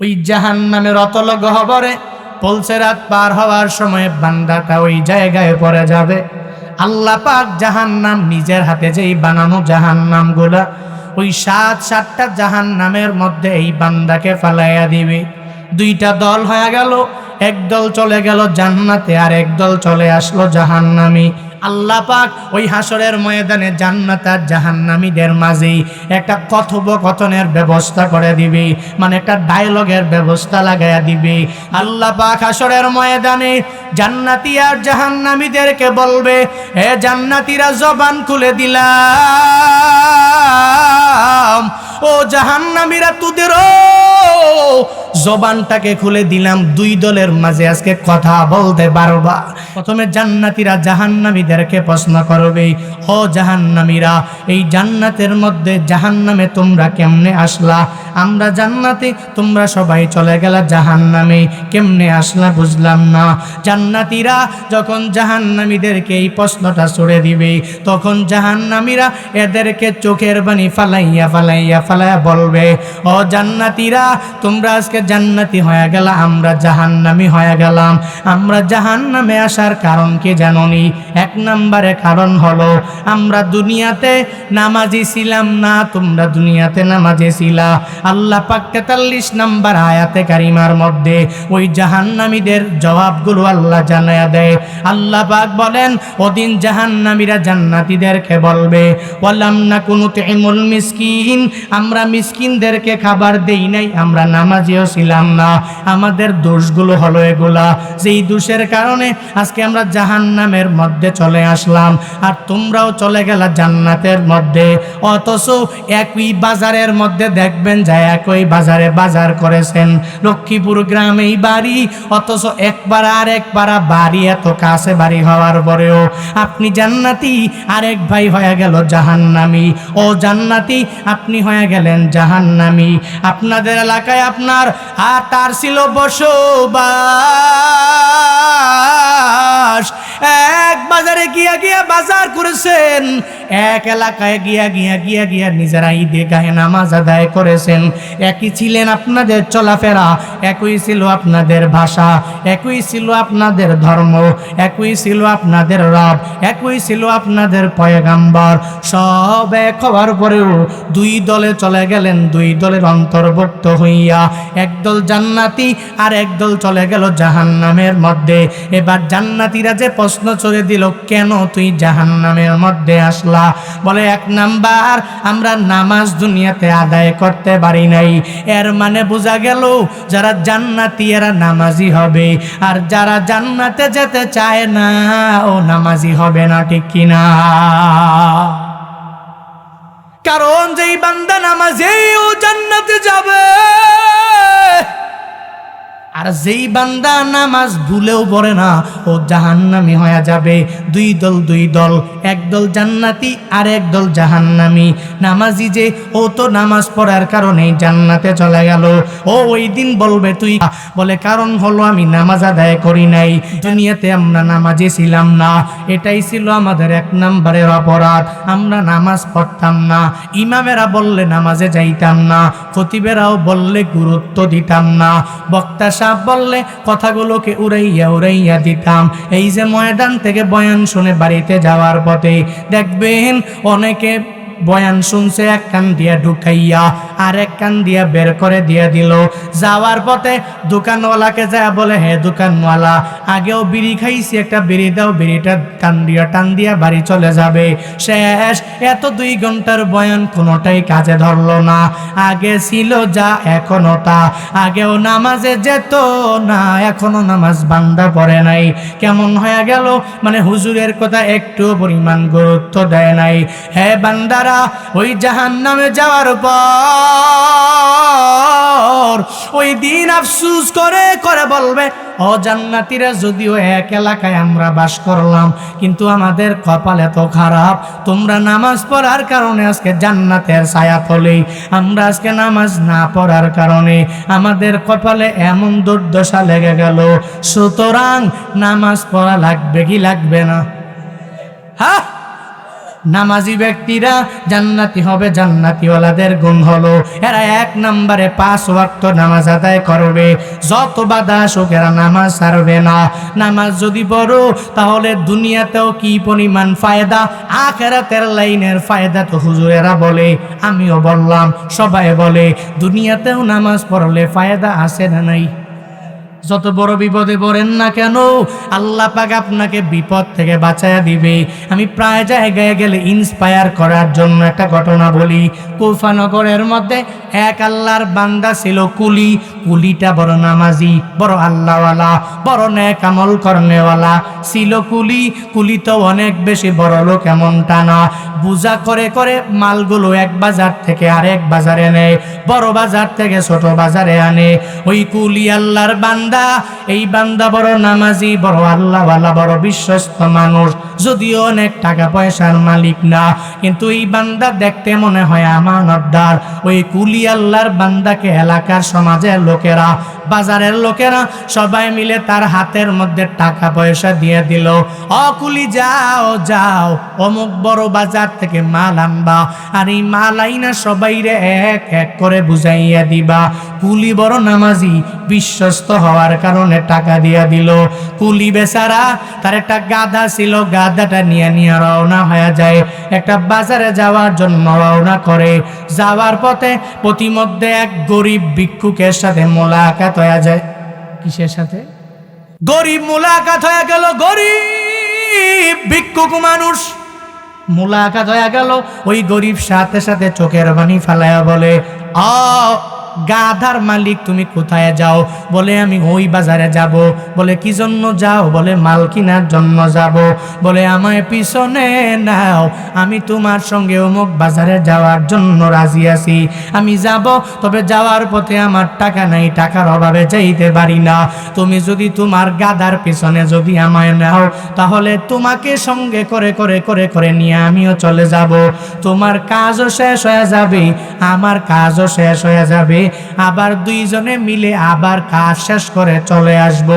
ওই জাহান্নামের অতল গহ্বরে পলসেরাত পার হওয়ার সময় বান্দাটা ওই জায়গায় পড়ে যাবে। আল্লাহ পাক জাহান্নাম নিজের হাতে যেই বানানো জাহান্নামগুলা, ওই সাতটা জাহান্নামের মধ্যে এই বান্দাকে ফালাইয়া দিবে। দুইটা দল হয়ে গেল, এক দল চলে গেল জান্নাতে আর এক দল চলে আসলো জাহান্নামে। আল্লাহ পাক ওই হাসরের ময়দানে জান্নাত আর জাহান্নামীদের মাঝে একটা কথোপকথনের ব্যবস্থা করে দিবে, মানে একটা ডায়লগের ব্যবস্থা লাগাইয়া দিবে। আল্লাহ পাক হাসরের ময়দানে জান্নাতি আর জাহান্নামীদেরকে বলবে, হে জান্নাতীরা জবান খুলে দিলাম, ও জাহান্নামীরা তোদেরও জবানটাকে খুলে দিলাম, দুই দলের মাঝে আজকে কথা বলতে পারবা। প্রথমে জান্নাতীরা জাহান্নামীদেরকে প্রশ্ন করবে, ও জাহান্নামীরা, এই জান্নাতের মধ্যে জাহান্নামে তোমরা কেমনে আসলা? আমরা জান্নাতে, তোমরা সবাই চলে গেলা জাহান্নামে, কেমনে আসলা বুঝলাম না। জান্নাতীরা যখন জাহান্নামীদেরকে এই প্রশ্নটা ছুড়ে দিবে, তখন জাহান্নামীরা এদেরকে চোখের পানি ফালাইয়া ফালাইয়া ফালাইয়া বলবে, ও জান্নাতীরা, তোমরা আজকে জান্নাতি হয়ে গেল, আমরা জাহান্নামী হয়ে গেলাম। আমরা জাহান্নামে আসার কারণ কি জানোনি? এক নম্বরে কারণ হলো আমরা দুনিয়াতে নামাজি ছিলাম না, তোমরা দুনিয়াতে নামাজি ছিলা। আল্লাহ পাক 43 নম্বর আয়াতে কারিমার মধ্যে ওই জাহান্নামীদের জবাবগুলো আল্লাহ জানায়া দেয়। আল্লাহ পাক বলেন, ওদিন জাহান্নামীরা জান্নাতীদেরকে বলবে, ওয়ালাম নাকুনু তুইমুল মিসকিন, আমরা মিসকিনদেরকে খাবার দেই নাই, আমরা নামাজিও ছিলাম না। আমাদের দোষগুলো হলো এগুলা, যেই দোষের কারণে আজকে আমরা জাহান্নামের মধ্যে চলে আসলাম, আর তোমরাও চলে গেলা জান্নাতের মধ্যে। অথচ একই বাজারের মধ্যে দেখবেন যে একই বাজারে বাজার করেছেন, লক্ষ্মীপুর গ্রামেই বাড়ি, অথচ একবার আর একবার বাড়ি, এত কাছে বাড়ি হওয়ার পরেও আপনি জান্নাতি, আরেক ভাই হয়ে গেল জাহান্নামী। ও জান্নাতি, আপনি হয়ে গেলেন জাহান্নামী। আপনাদের এলাকায় আপনার তার ছিল বসবাস, এক বাজারে গিয়া গিয়া বাজার করেছেন, এক এলাকায় গিয়া গিয়া গিয়া গিয়া নিজেরা ঈদে গায়ে নামাজ আদায় করেছেন। একই ছিলেন আপনাদের চলাফেরা, একই ছিল আপনাদের ভাষা, একই ছিল আপনাদের ধর্ম, একই ছিল আপনাদের রব, একই ছিল আপনাদের পয়গাম্বর। সব এক হওয়ার পরেও দুই দলে চলে গেলেন, দুই দলের অন্তর্ভুক্ত হইয়া একদল জান্নাতি আর একদল চলে গেল জাহান্নামের মধ্যে। এবার জান্নাতীরা যে প্রশ্ন ছড়ে দিল, কেন তুই জাহান্নামের মধ্যে আসলা? বলে, এক নাম্বার, আমরা নামাজ দুনিয়াতে আদায় করতে পারি নাই। এর মানে বোঝা গেল যারা জান্নাতি এরা নামাজি হবে, আর যারা জান্নাতে যেতে চায় না ও নামাজি হবে না, ঠিক কিনা? কারণ যেই বান্দা নামাজি ও জান্নাতে যাবে, আর যেই বান্দা নামাজ ভুলেও পড়ে না ও জাহান্নামী হয়ে যাবে। দুই দল, এক দল জান্নাতি আর এক দল জাহান্নামী। নামাজি যে, ও তো নামাজ পড়ার কারণে জান্নাতে চলে গেল, ও ওই দিন বলবে তুই, বলে কারণ হলো আমি নামাজ আদায় করি নাই, দুনিয়াতে আমরা নামাজি ছিলাম না, এটাই ছিল আমাদের এক নম্বরের অপরাধ। আমরা নামাজ পড়তাম না, ইমামেরা বললে নামাজে যাইতাম না, খতিবেরাও বললে গুরুত্ব দিতাম না, বক্তা বললে কথাগুলোকে উড়াইয়া উড়াইয়া দিতাম। এই যে ময়দান থেকে বয়ান শুনে বাড়িতে যাওয়ার পথে দেখবেন অনেকে বয়ান শুনছে এক কান দিয়া ঢুকাইয়া আর এক কান দিয়া বের করে দিয়া দিল। যাওয়ার পথে দোকানওয়ালাকে যায় বলে, হে দোকানওয়ালা, আগেও বিড়ি খাইছি, একটা বিড়ি দাও, বিড়িটা টান দিয়া বাড়ি চলে যাবে। শেষ। এত 2 ঘন্টার বয়ান কোনোটাই কাজে ধরলো না। আগে ছিল যা এখনো তা, আগেও নামাজে যেত না, এখনো নামাজ বান্দা পড়ে নাই। কেমন হয়ে গেল, মানে হুজুরের কথা একটু পরিমাণ গুরুত্ব দেয় নাই। হে বান্দা, ওই জাহান্নামে যাওয়ার পর ওই দিন আফসোস করে করে বলবে, ও জান্নাতীরা, যদিও এক এলাকায় আমরা বাস করলাম, কিন্তু আমাদের কপাল এত খারাপ, তোমরা নামাজ পড়ার কারণে আজকে জান্নাতের ছায়াতলে, আমরা আজকে নামাজ না পড়ার কারণে আমাদের কপালে এমন দুর্দশা লেগে গেল। সুতরাং নামাজ পড়া লাগবে কি লাগবে না? হ্যাঁ, নামাজি ব্যক্তিরা জান্নাতি হবে, জান্নাতিওয়ালাদের গুণ হলো এরা 1 নম্বরে 5 ওয়াক্ত নামাজ আদায় করবে, যত বাধা আসুক এরা নামাজ ছাড়বে না। নামাজ যদি পড়ো তাহলে দুনিয়াতেও কি পরিমাণ ফায়দা, আখিরাতের লাইনের ফায়দা তো হুজুরেরা বলে, আমিও বললাম, সবাই বলে, দুনিয়াতেও নামাজ পড়লে ফায়দা আছে না নাই? যত বড় বিপদে পড়েন না কেন আল্লাহ পাক আপনাকে বিপদ থেকে বাঁচায়া দিবে। আমি প্রায় জায়গায় গেলে ইন্সপায়ার করার জন্য একটা ঘটনা বলি। কুফা নগরের মধ্যে এক আল্লাহর বান্দা ছিল কুলি। কুলিটা বড় নামাজি, বড় আল্লাহওয়ালা, বড় নেক আমল করনেওয়ালা ছিল কুলি। কুলি তো অনেক বেশি বড় লোক এমনটা না, বুঝা করে করে মালগুলো এক বাজার থেকে আরেক বাজারে নেয়, বড় বাজার থেকে ছোট বাজারে আনে। ওই কুলি আল্লাহর বান্দা, এই বান্দা বড় নামাজি, বড় আল্লাহওয়ালা, বড় বিশ্বস্ত মানুষ, যদিও অনেক টাকা পয়সার মালিক না, কিন্তু এই বান্দা দেখতে মনে হয় আমানতদার। ওই কুলি আল্লাহর বান্দাকে এলাকার সমাজের লোকেরা, বাজারের লোকেরা সবাই মিলে তার হাতের মধ্যে টাকা পয়সা দিয়ে দিল। ও কুলি, যাও যাও অমুক বড় বাজার থেকে মাল আনবা, আর এই মাল আইনা সবাইরে এক এক করে বুঝাইয়া দিবা। কুলি বড় নামাজি, বিশ্বস্ত হওয়ার কারণে টাকা দিয়া দিল। কুলি বেচারা, তার একটা গাধা ছিল, গাধাটা নিয়ে নিয়ে রওনা হয়ে যায়, একটা বাজারে যাওয়ার জন্য রওনা করে। যাওয়ার পথে প্রতিমধ্যে এক গরিব ভিক্ষুকের সাথে মোলাকাত হয়ে যায়। কিসের সাথে? গরিব মোলাকাত হয়ে গেল, গরিব ভিক্ষুক মানুষ মোলাকাত হয়ে গেল। ওই গরিব সাথে সাথে চোখের পানি ফালায়া বলে, গাধার মালিক তুমি কোথায় যাও? বলে আমি ওই বাজারে যাব। বলে কি জন্য যাও? বলে মাল কেনার জন্য যাব। বলে আমায় পিছনে নাও, আমি তোমার সঙ্গে অমুক বাজারে যাওয়ার জন্য রাজি আছি। আমি যাব, তবে যাওয়ার পথে আমার টাকা নাই, টাকার অভাবে যাইতে পারি না। তুমি যদি তোমার গাধার পিছনে যদি আমায় নাও, তাহলে তোমাকে সঙ্গে করে করে করে করে নিয়ে আমিও চলে যাব। তোমার কাজও শেষ হয়ে যাবে, আমার কাজও শেষ হয়ে যাবে, আবার দুইজনে মিলে আবার কাজ শেষ করে চলে আসব।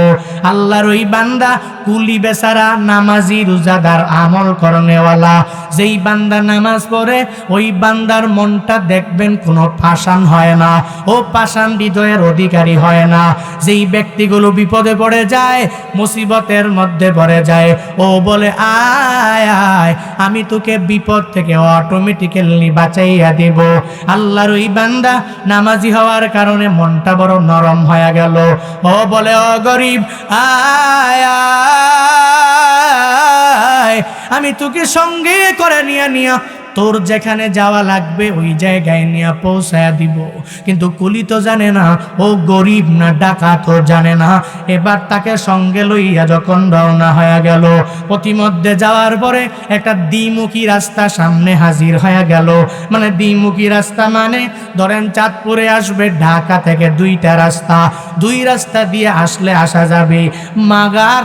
আল্লাহর ওই বান্দা কুলি বেচারা নামাজি, রোজাদার, আমল করনেওয়ালা, যেই বান্দা নামাজ পড়ে ওই বান্দার মনটা দেখবেন কোনো পাষাণ হয় না, ও পাষাণ হৃদয়ের অধিকারী হয় না। যেই ব্যক্তিগুলো বিপদে পড়ে যায়, মুসিবতের মধ্যে পড়ে যায়, ও বলে আয় আয়, আমি তোকে বিপদ থেকে অটোমেটিক্যালি বাঁচাইয়া দেব। আল্লাহর ওই বান্দা নামাজি হওয়ার কারণে মনটা বড় নরম হয়ে গেল। ও বলে, ও গরিব, আয় আয়, আমি তোকে সঙ্গে করে নিয়ে তোর যেখানে যাওয়া লাগবে ওই জায়গায় নিয়ে পৌঁছায়া দিব। কিন্তু কুলি তো জানে না ও গরিব না ডাকাত, ও জানে না। এবার তাকে সঙ্গে লইয়া যখন রওনা হয়ে গেল, প্রতিমধ্যে যাওয়ার পরে একটা দ্বিমুখী রাস্তা সামনে হাজির হয়ে গেল। মানে দ্বিমুখী রাস্তা মানে ধরেন চাঁদপুরে আসবে ঢাকা থেকে দুইটা রাস্তা, দুই রাস্তা দিয়ে আসলে আসা যাবে। মাগার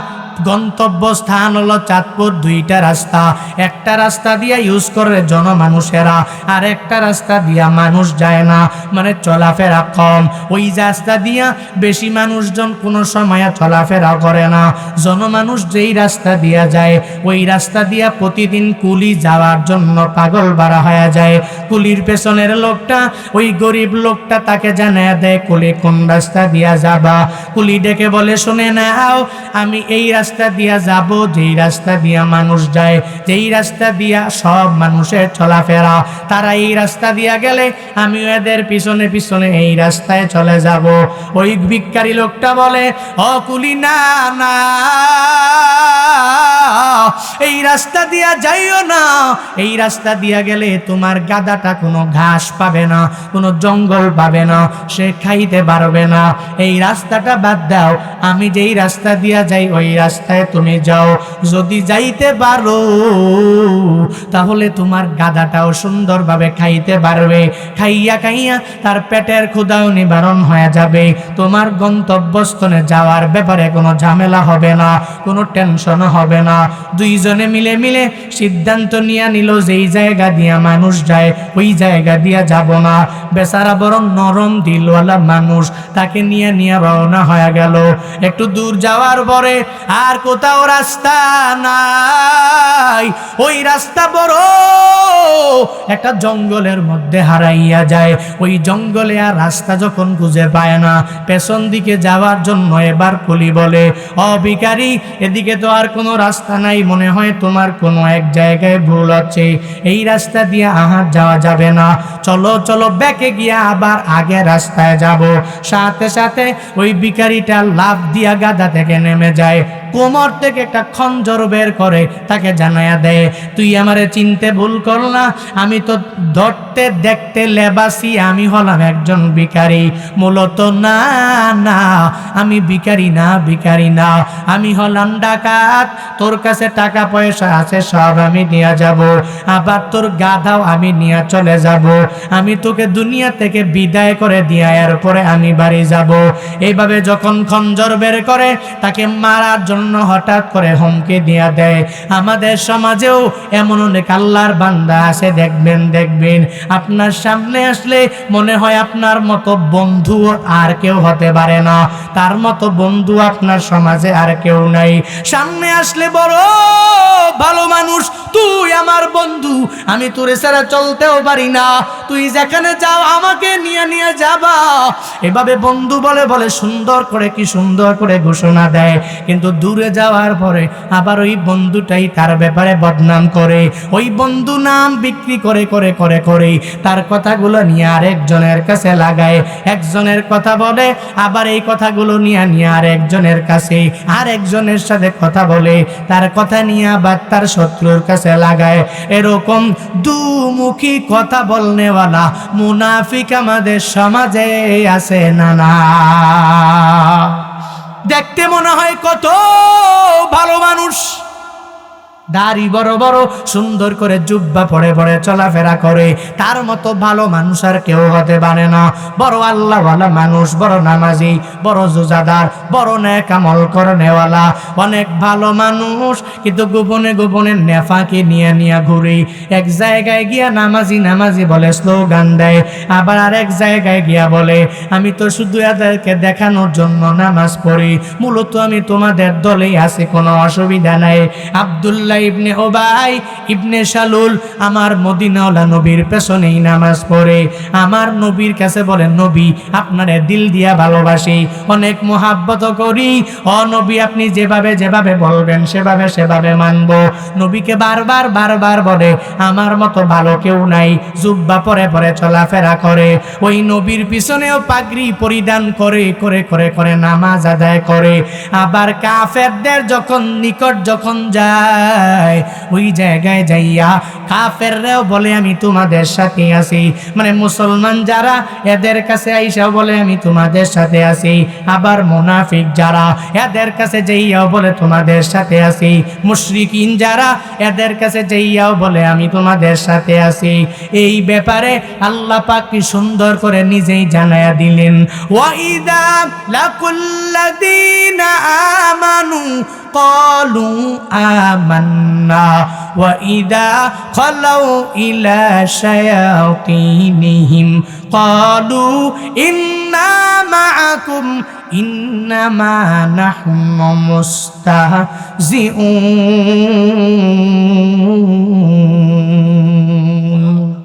গন্তব্যস্থান হলো চাঁদপুর, দুইটা রাস্তা, একটা রাস্তা দিয়ে ইউজ করে জনমানুষেরা, আর একটা রাস্তা দিয়া মানুষ যায় না, মানে চলাফেরা কম। ওই রাস্তা দিয়া বেশি মানুষজন কোনো সময় চলাফেরা করে না। জনমানুষ যেই রাস্তা দিয়া যায় ওই রাস্তা দিয়া প্রতিদিন কুলি যাওয়ার জন্য পাগল বাড়া হয়ে যায়। কুলির পেছনের লোকটা, ওই গরিব লোকটা তাকে জানিয়ে দেয় কুলি কোন রাস্তা দিয়া যাবা। কুলি ডেকে বলে, শুনে নাও, আমি এই রাস্তা দিয়া যাব যেই রাস্তা দিয়া মানুষ যায়, যেই রাস্তা দিয়া সব মানুষের চলাফেরা, তারা এই রাস্তা দিয়া গেলে আমি এদের পিছনে পিছনে এই রাস্তায় চলে যাব। ওই ভিক্ষারি লোকটা বলে, ও কুলি, না না, এই রাস্তা দিয়া যাইও না, এই রাস্তা দিয়া গেলে তোমার গাধাটা কোনো ঘাস পাবে না, কোনো জঙ্গল পাবে না, সে খাইতে পারবে না। এই রাস্তাটা বাদ দাও, আমি যেই রাস্তা দিয়া যাই ওই রাস্তায় তুমি যাও। যদি যাইতে পারো তাহলে তোমার গাধাটাও সুন্দরভাবে খাইতে পারবে, খাইয়া খাইয়া তার পেটের ক্ষুধাও নিবারণ হয়ে যাবে। তোমার গন্তব্যস্থলে যাওয়ার ব্যাপারে কোনো ঝামেলা হবে না, কোনো টেনশন হবে না। দুইজনে মিলে সিদ্ধান্ত নিয়ে নিল যেই জায়গা দিয়া মানুষ যায় ওই জায়গা দিয়া যাব না। বেচারা বড় নরম দিলওয়ালা মানুষ, তাকে নিয়ে রওনা হয়ে গেল। একটু দূর যাওয়ার পরে আর কোথাও রাস্তা নাই, ওই রাস্তা বড় একটা জঙ্গলের মধ্যে হারাইয়া যায়। ওই জঙ্গলে আর রাস্তা যখন খুঁজে পায় না, পেছন দিকে যাওয়ার জন্য এবার কুলি বলে, ও ভিখারি, এদিকে তো আর কোনো রাস্তা নাই, মনে হয় তোমার কোনো এক জায়গায় ভুল হচ্ছে, এই রাস্তা দিয়ে আহার যাওয়া যাবে না, চলো চলো ব্যাকে গিয়া আবার আগে রাস্তায় যাব। সাথে সাথে ওই ভিখারিটা লাফ দিয়া গাদা থেকে নেমে যায়, কোমর থেকে একটা খঞ্জর বের করে তাকে জানায়া দেয়, তুই আমারে চিনতে ভুল করলা, আমি তো ধরতে দেখতে লেবাসি, আমি হলাম একজন ভিখারি। মূলত না না, আমি ভিখারি না, আমি হলাম ডাকাত। তোর কাছে টাকা পয়সা আছে সব আমি নিয়ে যাব, আবার তোর গাধাও আমি নিয়ে চলে যাব। আমি তোকে দুনিয়া থেকে বিদায় করে দিয়া এরপরে আমি বাড়ি যাব। এইভাবে যখন খঞ্জর বের করে তাকে মারার জন্য হঠাৎ করে হুমকি দিয়া দেয়। আমাদের সমাজেও এমন অনেক আল্লাহর বান্দা আছে, দেখবেন আপনার সামনে আসলে মনে হয় আপনার মতো বন্ধু আর কেউ হতে পারে না, তার মতো বন্ধু আপনার সমাজে আর কেউ নাই। সামনে আসলে বড় ভালো মানুষ, তুই আমার বন্ধু, আমি তোরে ছাড়া চলতেও পারি না, তুই যেখানে যাও আমাকে নিয়ে যাবা। এভাবে বন্ধু বলে সুন্দর করে, কি সুন্দর করে ঘোষণা দেয়। কিন্তু দূরে যাওয়ার পরে আবার ওই বন্ধুটাই তার ব্যাপারে বদনাম করে, ওই বন্ধু নাম বিক্রি করে তার কথাগুলো নিয়ে আরেকজনের কাছে লাগায়, একজনের কথা বলে আবার এই কথাগুলো নিয়ে আরেকজনের কাছে, আরেকজনের সাথে কথা বলে তার কথা নিয়ে আবার তার শত্রুর কাছে লাগায়। এরকম দুমুখী কথা বলনেওয়ালা মুনাফিক আমাদের সমাজে আছে না? দেখতে মনে হয় কত ভালো মানুষ, দাড়ি বড় বড়, সুন্দর করে জুব্বা পরে চলাফেরা করে, তার মতো ভালো মানুষ আর কেউ হতে পারে না। বড় আল্লাহওয়ালা মানুষ, বড় নামাজি, বড় রোজাদার, বড় নেক আমল করনেওয়ালা, অনেক ভালো মানুষ, কিন্তু গোপনে নেফাকি নিয়ে ঘুরে। এক জায়গায় গিয়া নামাজি বলে স্লোগান দেয়, আবার আরেক জায়গায় গিয়া বলে আমি তো শুধু এদেরকে দেখানোর জন্য নামাজ পড়ি, মূলত আমি তোমাদের দলেই আছি, কোনো অসুবিধা নাই। আব্দুল্লাহ ইবনে ওবাই ইবনে সালুল আমার মদিনাওয়ালা নবীর পেছনেই নামাজ পড়ে, আমার নবীর কাছে বলেন, নবী আপনারে দিল দিয়া ভালোবাসি, অনেক মোহাব্বত করি, ও নবী আপনি যেভাবে বলবেন সেভাবে মানব। নবীকে বারবার বলে আমার মতো ভালো কেউ নাই, জুব্বা পরে চলাফেরা করে, ওই নবীর পিছনেও পাগড়ি পরিধান করে নামাজ আদায় করে। আবার কাফেরদের নিকট যখন যায়, ওই জায়গায় যাইয়া কাফেররাও বলে আমি তোমাদের সাথে আছি, মানে মুসলমান যারা এদের কাছে আইসাও বলে আমি তোমাদের সাথে আছি, আবার মুনাফিক যারা এদের কাছে যাইয়াও বলে তোমাদের সাথে আছি, মুশরিকিন যারা এদের কাছে যাইয়াও বলে আমি তোমাদের সাথে আছি। এই ব্যাপারে আল্লাহ পাক কি সুন্দর করে নিজেই জানায়া দিলেন, ওয়াইদা লাকুল্লাযীনা আমানু قالوا آمنا وإذا خلوا إلى شياطينهم قالوا إنا معكم إنما نحن مستهزئون।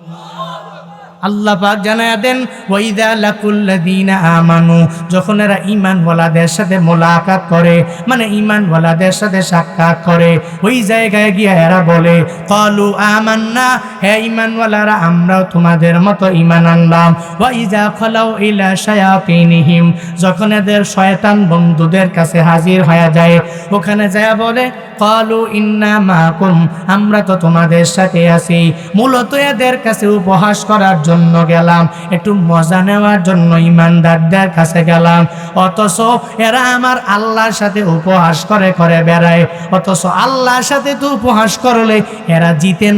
আল্লাহ পাক জানায়া দেন, ওয়াইদা লাকুল্লাযীনা আমানু, যখন এরা ঈমানওয়ালাদের সাথে মোলাকাত করে, মানে ঈমানওয়ালাদের সাথে সাক্ষাৎ করে, ওই জায়গায় গিয়ে এরা বলে ক্বালু আমান্না, হে ঈমানওয়ালারা আমরাও তোমাদের মতো ঈমান আনলাম। ওয়াইজা খালাউ ইলা শায়াতিনিহিম, যখন এদের শয়তান বন্ধুদের কাছে হাজির হয়ে যায়, ওখানে যায় বলে ক্বালু ইন্না মাকুম, আমরা তো তোমাদের সাথে আছি। মূলত এদের কাছে উপহাস করার জন্য গেলাম, একটু মজা নেওয়ার জন্য ইমানদারদের কাছে গেলাম, অথচ এরা আমার আল্লাহর সাথে উপহাস করে বেড়ায়। অথচ আল্লাহর সাথে তো উপহাস করলে এরা জিতে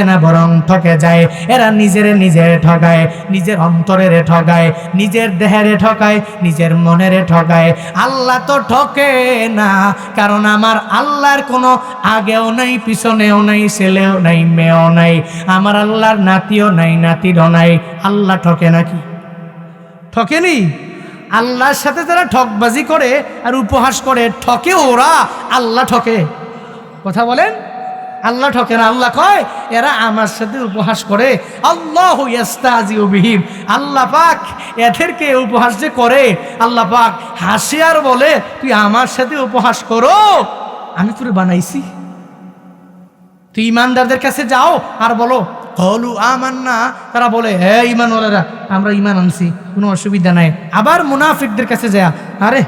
না বরং ঠকে যায়। এরা নিজের ঠকায়, নিজের অন্তরের ঠকায়, নিজের দেহের ঠকায়, নিজের মনের ঠকায়। আল্লাহ তো ঠকে না, কারণ আমার আল্লাহর কোনো আগেও নাই, পিছনেও নাই, ছেলেও নাই, মেয়েও নাই, আমার আল্লাহর নাতিও নাই, নাতিরও নাই। আল্লাহ ঠকে নাকি? ঠকেনি। আল্লাহর সাথে যারা ঠকবাজি করে আর উপহাস করে, ঠকে ওরা, আল্লাহ ঠকে? কথা বলেন। আল্লাহ ঠকে না। আল্লাহ কয় এরা আমার সাথে উপহাস করে, আল্লাহু ইস্তাহজিউ বিহিম, আল্লাহ পাক এদেরকে উপহাস যে করে, আল্লাহ পাক হাসে আর বলে তুই আমার সাথে উপহাস করো, আমি তোরে বানাইছি। তুই ইমানদারদের কাছে যাও আর বলো কলু আমান্না, তারা বলে হ্যাঁ ইমানওয়ালারা আমরা ইমান আনছি, কোনো অসুবিধা নাই। আবার মুনাফিকদের কাছে যায়, আরে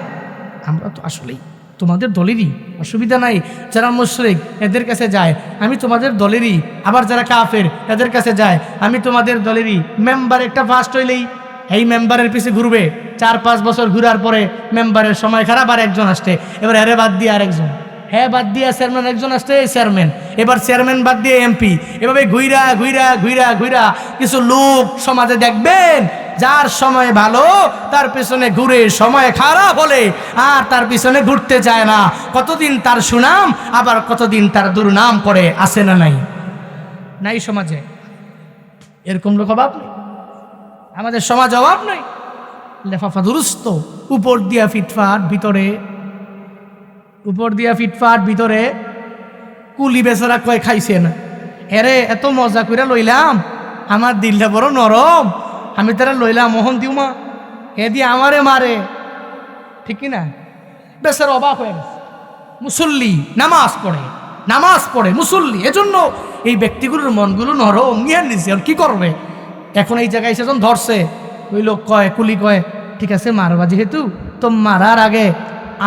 আমরা তো আসলেই তোমাদের দলেরই, অসুবিধা নাই। যারা মুশরিক এদের কাছে যায়, আমি তোমাদের দলেরই। আবার যারা কাফের এদের কাছে যায়, আমি তোমাদের দলেরই। মেম্বার একটা ফার্স্ট হইলেই এই মেম্বারের পিছে ঘুরবে, 4-5 বছর ঘুরার পরে মেম্বারের সময় খারাপ, আর একজন আসছে, এবার এরে বাদ দিয়ে আরেকজন, হ্যাঁ বাদ দিয়ে চেয়ারম্যান একজন আসছে, চেয়ারম্যান, এবার চেয়ারম্যান বাদ দিয়ে এমপি, এভাবে ঘুইরা কিছু লোক সমাজে দেখবেন যার সময় ভালো তার পিছনে ঘুরে, সময় খারাপ হলে আর তার পিছনে ঘুরতে চায় না। কতদিন তার সুনাম, আবার কতদিন তার দুর্নাম করে। আছে না নাই? নাই সমাজে এরকম লোক অভাব নেই, আমাদের সমাজ অভাব নাই। লেফাফা দুরুস্ত, উপর দিয়া ফিটফাট, ভিতরে কুলি বেচারা কয় খাইছে না, এরে এত মজা করে লইলাম, আমার দিলটা বড় নরম, আমি তারা লইলাম মোহন দিউমা, এ দিয়ে আমারে মারে, ঠিক কিনা? বেচারা অবাক হয়ে গেছে। মুসল্লি, নামাজ পড়ে মুসল্লি, এজন্য এই ব্যক্তিগুলোর মনগুলো নরম নিয়ে নিছে। আর কি করবে? এখন এই জায়গায় সেজন ধরছে, ওই লোক কয়, কুলি কয় ঠিক আছে মারবা, যেহেতু তো মারার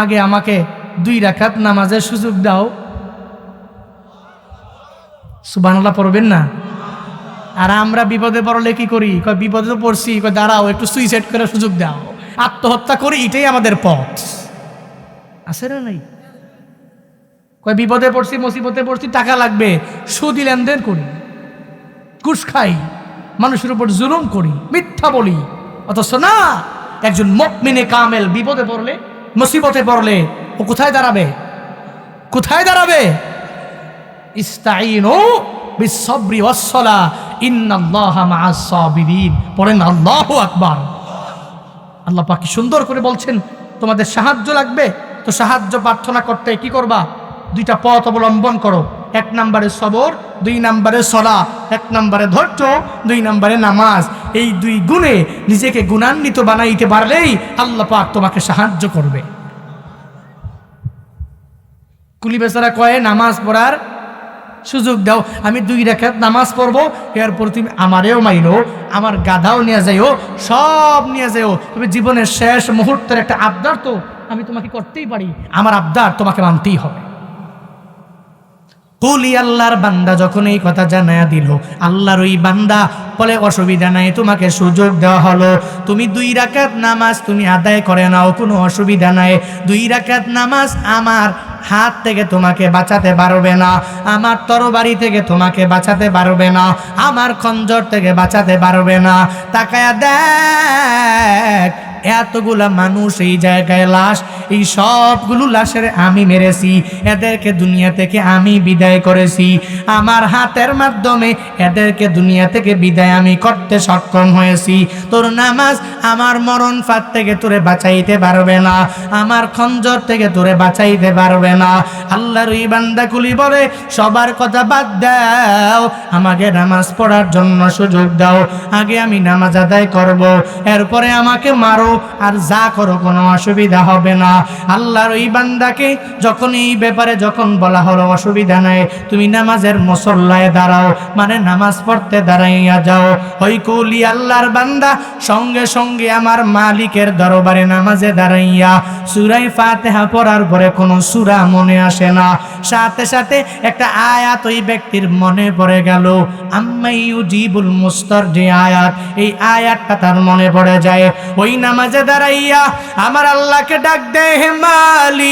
আগে আমাকে 2 রাকাত নামাজের সুযোগ দাও। সুবহানাল্লাহ পড়বেন না? আর আমরা বিপদে পড়লে কি করি? কয় বিপদে তো পড়ছি, কয় দাঁড়াও একটু সুইসাইড করে সুযোগ দাও, আত্মহত্যা করি, এটাই আমাদের পথ। আছে না নাই? কয় বিপদে পড়ছি, মুসিবতে পড়ছি, টাকা লাগবে, সুদি লেনদেন করি, ঘুষ খাই, মানুষের উপর জুলুম করি, মিথ্যা বলি। অথচ না, একজন মুমিনে কামেল বিপদে পড়লে, মুসিবতে পড়লে ও কোথায় দাঁড়াবে? ইস্তাইনু বিস-সাবরি ওয়াস-সালাহ ইন্নাল্লাহা মা'আস-সাবিরিন। পড়েন আল্লাহু আকবার। আল্লাহ পাক কি সুন্দর করে বলছেন, তোমাদের সাহায্য লাগবে তো সাহায্য প্রার্থনা করতে কি করবা? 2টা পথ অবলম্বন করো। 1 নম্বরে সবর, 2 নম্বরে সালাহ। 1 নম্বরে ধৈর্য, 2 নম্বরে নামাজ। এই 2 গুণে নিজেকে গুণান্বিত বানাইতে পারলেই আল্লাহ পাক তোমাকে সাহায্য করবে। কুলি বেচারা কয়ে নামাজ পড়ার সুযোগ দাও, আমি 2 রাকাত নামাজ পড়বো, এরপর তুমি আমারেও মাইলো, আমার গাধাও নিয়ে যাইও, সব নিয়ে যাইও, তুমি জীবনের শেষ মুহূর্তের একটা আবদার তো আমি তোমাকে করতেই পারি, আমার আবদার তোমাকে মানতেই হবে। কুলি আল্লাহর বান্দা যখন এই কথা জানায়া দিল, আল্লাহর ওই বান্দা বলে অসুবিধা নাই, তোমাকে সুযোগ দেওয়া হলো, তুমি 2 রাকাত নামাজ তুমি আদায় করে নাও, কোনো অসুবিধা নাই। 2 রাকাত নামাজ আমার হাত থেকে তোমাকে বাঁচাতে পারবে না, আমার তরবারি থেকে তোমাকে বাঁচাতে পারবে না, আমার খঞ্জর থেকে বাঁচাতে পারবে না। তাকায়া দেখ, এতগুলা মানুষ এই জায়গায় লাশ, এই সবগুলো লাশের আমি মেরেছি, এদেরকে দুনিয়া থেকে আমি বিদায় করেছি, আমার হাতের মাধ্যমে এদেরকে দুনিয়া থেকে বিদায় আমি করতে সক্ষম হয়েছি। তোর নামাজ আমার মরণ ফাঁদ থেকে তোরে বাঁচাইতে পারবে না, আমার খঞ্জর থেকে তোরে বাঁচাইতে পারবে না। আল্লাহর ওই বান্দা কুলি বলে, সবার কথা বাদ দাও, আমাকে নামাজ পড়ার জন্য সুযোগ দাও, আগে আমি নামাজ আদায় করব, এরপরে আমাকে মারো, আর যা করো কোনো অসুবিধা হবে না। আল্লাহর ওই বান্দাকে যখন এই ব্যাপারে যখন বলা হলো অসুবিধা নাই, তুমি নামাজের মুসল্লায় দাঁড়াও, মানে নামাজ পড়তে দাঁড়াইয়া যাও, ওই কুলি আল্লাহর বান্দা সঙ্গে সঙ্গে আমার মালিকের দরবারে নামাজে দাঁড়াইয়া সূরা ফাতিহা পড়ার পরে কোনো সূরা মনে আসে না, সাথে সাথে একটা আয়াত ওই ব্যক্তির মনে পড়ে গেল, আম্মাই ইউজিবুল মুস্তার, যে আয়াত, এই আয়াতটা তার মনে পড়ে যায়। ওই নামাজে দাঁড়াইয়া আমার আল্লাহকে ডাক দেয়, হে মালিক,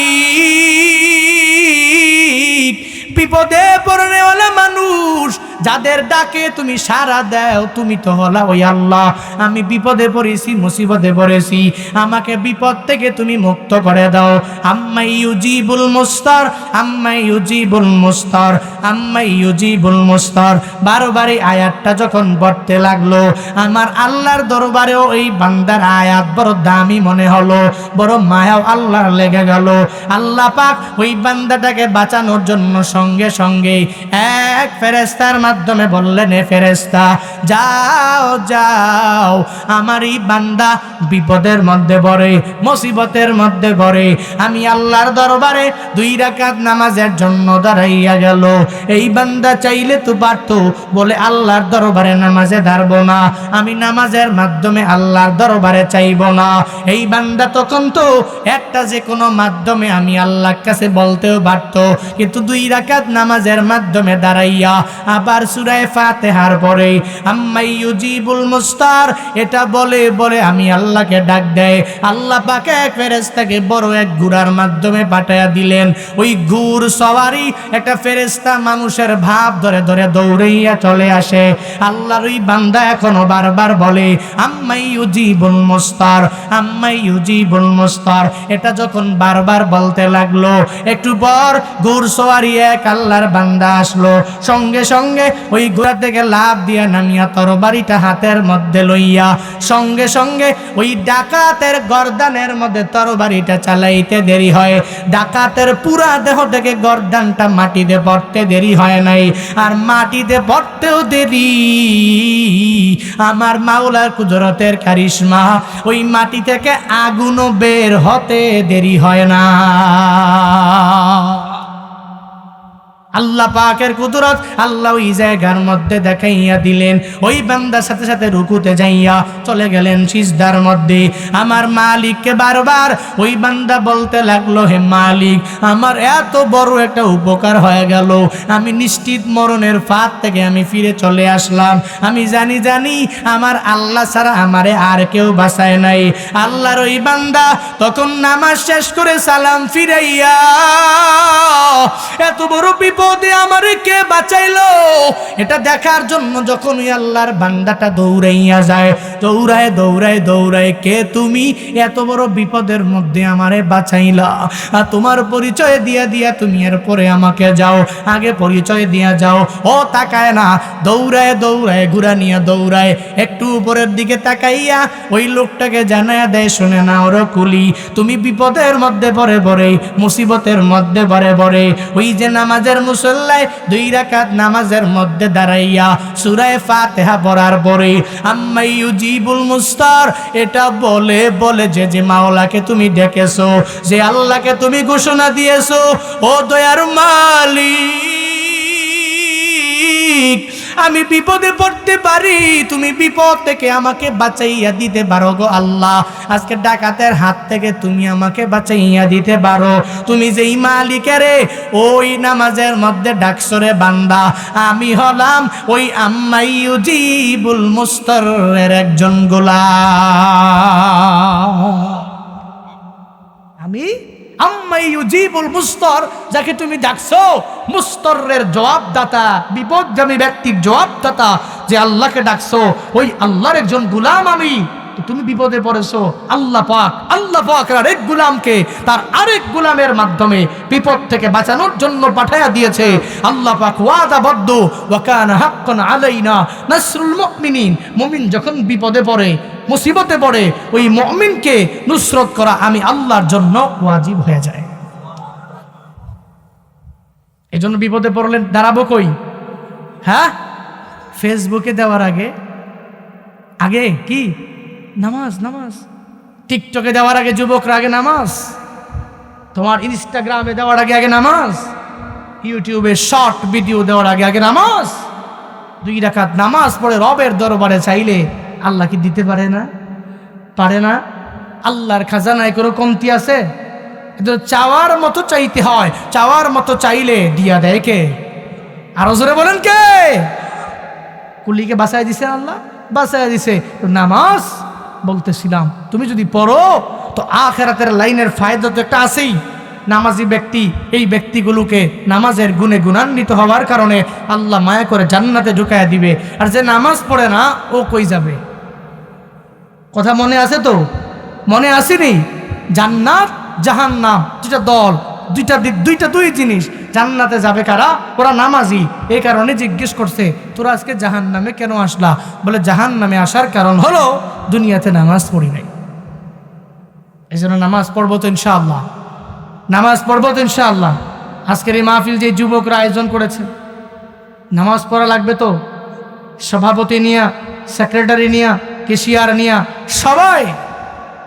বিপদে পড়নেওয়ালা মানুষ যাদের ডাকে তুমি সাড়া দাও, তুমি তো হলা ওই আল্লাহ। আমি বিপদে পড়েছি, মুসিবতে পড়েছি, আমাকে বিপদ থেকে তুমি মুক্ত করে দাও। আম্মাই ইউজিবুল মুস্তার, আম্মাই ইউজিবুল মুস্তার, আম্মাই ইউজিবুল মুস্তার। বারবারই আয়াতটা যখন পড়তে লাগলো, আমার আল্লাহর দরবারেও এই বান্দার আয়াত বড় দামি মনে হলো, বড় মায়াও আল্লাহর লেগে গেল। আল্লাহ পাক ওই বান্দাটাকে বাঁচানোর জন্য সঙ্গে সঙ্গে এক ফেরেশতার মাধ্যমে বললেন, এ ফেরেশতা, যাও যাও, আমার এই বান্দা বিপদের মধ্যে পড়ে, মুসিবতের মধ্যে পড়ে, আমি আল্লাহর দরবারে 2 রাকাত নামাজের জন্য দাঁড়াইয়া গেল। এই বান্দা চাইলে তো পারতো বলে আল্লাহর দরবারে নামাজে দাঁড়াবো না, আমি নামাজের মাধ্যমে আল্লাহর দরবারে চাইব না। এই বান্দা তখন তো একটা যে কোনো মাধ্যমে আমি আল্লাহর কাছে বলতেও পারতো, কিন্তু 2 রাকাত নামাজের মাধ্যমে দাঁড়াইয়া আবার সূরা ফাতিহার পরে আম্মাই ইউজিবুল মুস্তার এটা বলে বলে আমি আল্লাহকে ডাক দেয়। আল্লাহ পাক এক ফেরেশতাকে বড় এক ঘোড়ার মাধ্যমে পাঠায়া দিলেন। ওই ঘোড় সওয়ারি একটা ফেরেশতা মানুষের ভাব ধরে ধরে দৌড়াইয়া চলে আসে। আল্লাহর ওই বান্দা এখনো বারবার বলে, আম্মাই ইউজিবুল মুস্তার, আম্মাই ইউজিবুল মুস্তার। এটা যখন বারবার বলতে লাগলো, একটু পর ঘোড় সওয়ারি এক আল্লাহর বান্দা আসলো, সঙ্গে সঙ্গে ওই ঘোড়া থেকে লাফ দিয়া নামিয়া তরবারিটা হাতের মধ্যে লইয়া সঙ্গে সঙ্গে ওই ডাকাতের গর্দানের মধ্যে তরবারিটা চালাইতে দেরি হয়। ডাকাতের পুরা দেহ থেকে গর্দানটা মাটিতে পড়তে দেরি হয় নাই, আর মাটিতে পড়তেও দেরি আমার মাওলার কুদরতের কারিশমা, ওই মাটি থেকে আগুনও বের হতে দেরি হয় না। আল্লাহ পাকের কুদরত আল্লাহ ওই জায়গার মধ্যে দেখাইয়া দিলেন। ওই বান্দার সাথে সাথে রুকুতে যাইয়া চলে গেলেন সিজদার মধ্যে। আমার মালিককে বারবার ওই বান্দা বলতে লাগলো, হে মালিক, আমার এত বড় একটা উপকার হয়ে গেল, আমি নিশ্চিত মরণের ফাঁদ থেকে আমি ফিরে চলে আসলাম। আমি জানি আমার আল্লাহ ছাড়া আমারে আর কেউ বাঁচায় নাই। আল্লাহর ওই বান্দা তখন নামাজ শেষ করে সালাম ফিরাইয়া, এত বড় বিপদে আমারে কে বাঁচাইলো এটা দেখার জন্য যখন ওই আল্লাহর বান্দাটা দৌড়াইয়া যায়, দৌড়ায় দৌড়ায় দৌড়ায়, কে তুমি, এত বড় বিপদের মধ্যে আমারে বাঁচাইলা, আর তোমার পরিচয় দিয়া দিয়া তুমি এরপরে আমাকে যাও, আগে পরিচয় দিয়া যাও। ও তাকায় না, দৌড়ায় দৌড়ায় ঘুরা নিয়ে দৌড়ায়, একটু উপরের দিকে তাকাইয়া ওই লোকটাকে জানায়া দেয়, শুনে না ওর কুলি, তুমি বিপদের মধ্যে পড়ে পড়ে, মুসিবতের মধ্যে পড়ে পড়ে ওই যে নামাজের মুসল্লায় 2 রাকাত নামাজের মধ্যে দাঁড়াইয়া সূরা ফাতিহা পড়ার পরে আম্মাই ইউজিবুল মুস্তার এটা বলে বলে যে মাওলাকে তুমি ডেকেছো, যে আল্লাহকে তুমি ঘোষণা দিয়েছো, ও দয়ার মালিক, আমি বিপদে পড়তে পারি, তুমি বিপদ থেকে আমাকে বাঁচাইয়া দিতে পারো গো আল্লাহ। আজকে ডাকাতের হাত থেকে তুমি আমাকে বাঁচাইয়া দিতে পারো। তুমি যেই মালিকেরে ওই নামাজের মধ্যে ডাকসরে বান্দা, আমি হলাম ওই আম্মাই ইউজিবুল মুস্তারের একজন গোলাম। আমি আম্মাই ইউজিবুল মুস্তার, যাকে তুমি ডাকছো, মুস্তারের জবাবদাতা, বিপদগামী ব্যক্তির জবাবদাতা, যে আল্লাহকে ডাকছো, ওই আল্লাহর একজন গোলাম আমি। তুমি বিপদে পড়েছো, আল্লাহ পাক আরেক গোলামকে তার আরেক গোলামের মাধ্যমে বিপদ থেকে বাঁচানোর জন্য পাঠায়া দিয়েছে। আল্লাহ পাক ওয়াদাবদ্ধ, ওয়া কানা হাক্কান আলাইনা নাসরুল মুমিনিন। মুমিন যখন বিপদে পড়ে, মুসিবতে পড়ে, ওই মুমিনকে নুসরত করা আমি আল্লাহর জন্য ওয়াজিব হয়ে যায়। এজন্য বিপদে পড়লে দাঁড়াবো কই? হ্যাঁ, ফেসবুকে দেওয়ার আগে আগে কি নামাজ, নামাজ টিকটকে দেওয়ার আগে যুবকরা আগে নামাজ, তোমার ইনস্টাগ্রামে দেওয়ার আগে আগে নামাজ, ইউটিউবে শর্ট ভিডিও দেওয়ার আগে আগে নামাজ। 2 রাকাত নামাজ পড়ে রবের দরবারে চাইলে আল্লাহ কি দিতে পারে না? পারে না? আল্লাহর খাজানায় কোনো কমতি আছে? কিন্তু চাওয়ার মতো চাইতে হয়, চাওয়ার মতো চাইলে দিয়া দেয় কে? আরো জোরে বলেন কে? কুলিকে বাঁচায় দিছে আল্লাহ, বাঁচায় দিছে। নামাজ বলতেছিলাম, তুমি যদি পড়ো তো আখিরাতের লাইনের ফায়দা তো একটা আছেই। নামাজি ব্যক্তি, এই ব্যক্তিগুলোকে নামাজের গুণে গুণান্বিত হওয়ার কারণে আল্লাহ মায়া করে জান্নাতে ঢুকায়া দিবে। আর যে নামাজ পড়ে না ও কই যাবে? কথা মনে আছে তো? মনে আসেনি? জান্নাত জাহান্নাম দুইটা দল, দুই জিনিস। জান্নাতে যাবে কারা? ওরা নামাজি। এই কারণে জিজ্ঞেস করছে, তোরা আজকে জাহান্নামে কেন আসলা? বলে জাহান্নামে আসার কারণ হলো দুনিয়াতে নামাজ পড়ি নাই। এই জন্য নামাজ পড়বো তো ইনশাআল্লাহ, নামাজ পড়বো তো ইনশাআল্লাহ। আজকের এই মাহফিল যে যুবকরা আয়োজন করেছে, নামাজ পড়া লাগবে তো। সভাপতি নিয়া, সেক্রেটারি নিয়া, কেশিয়ার নিয়া, সবাই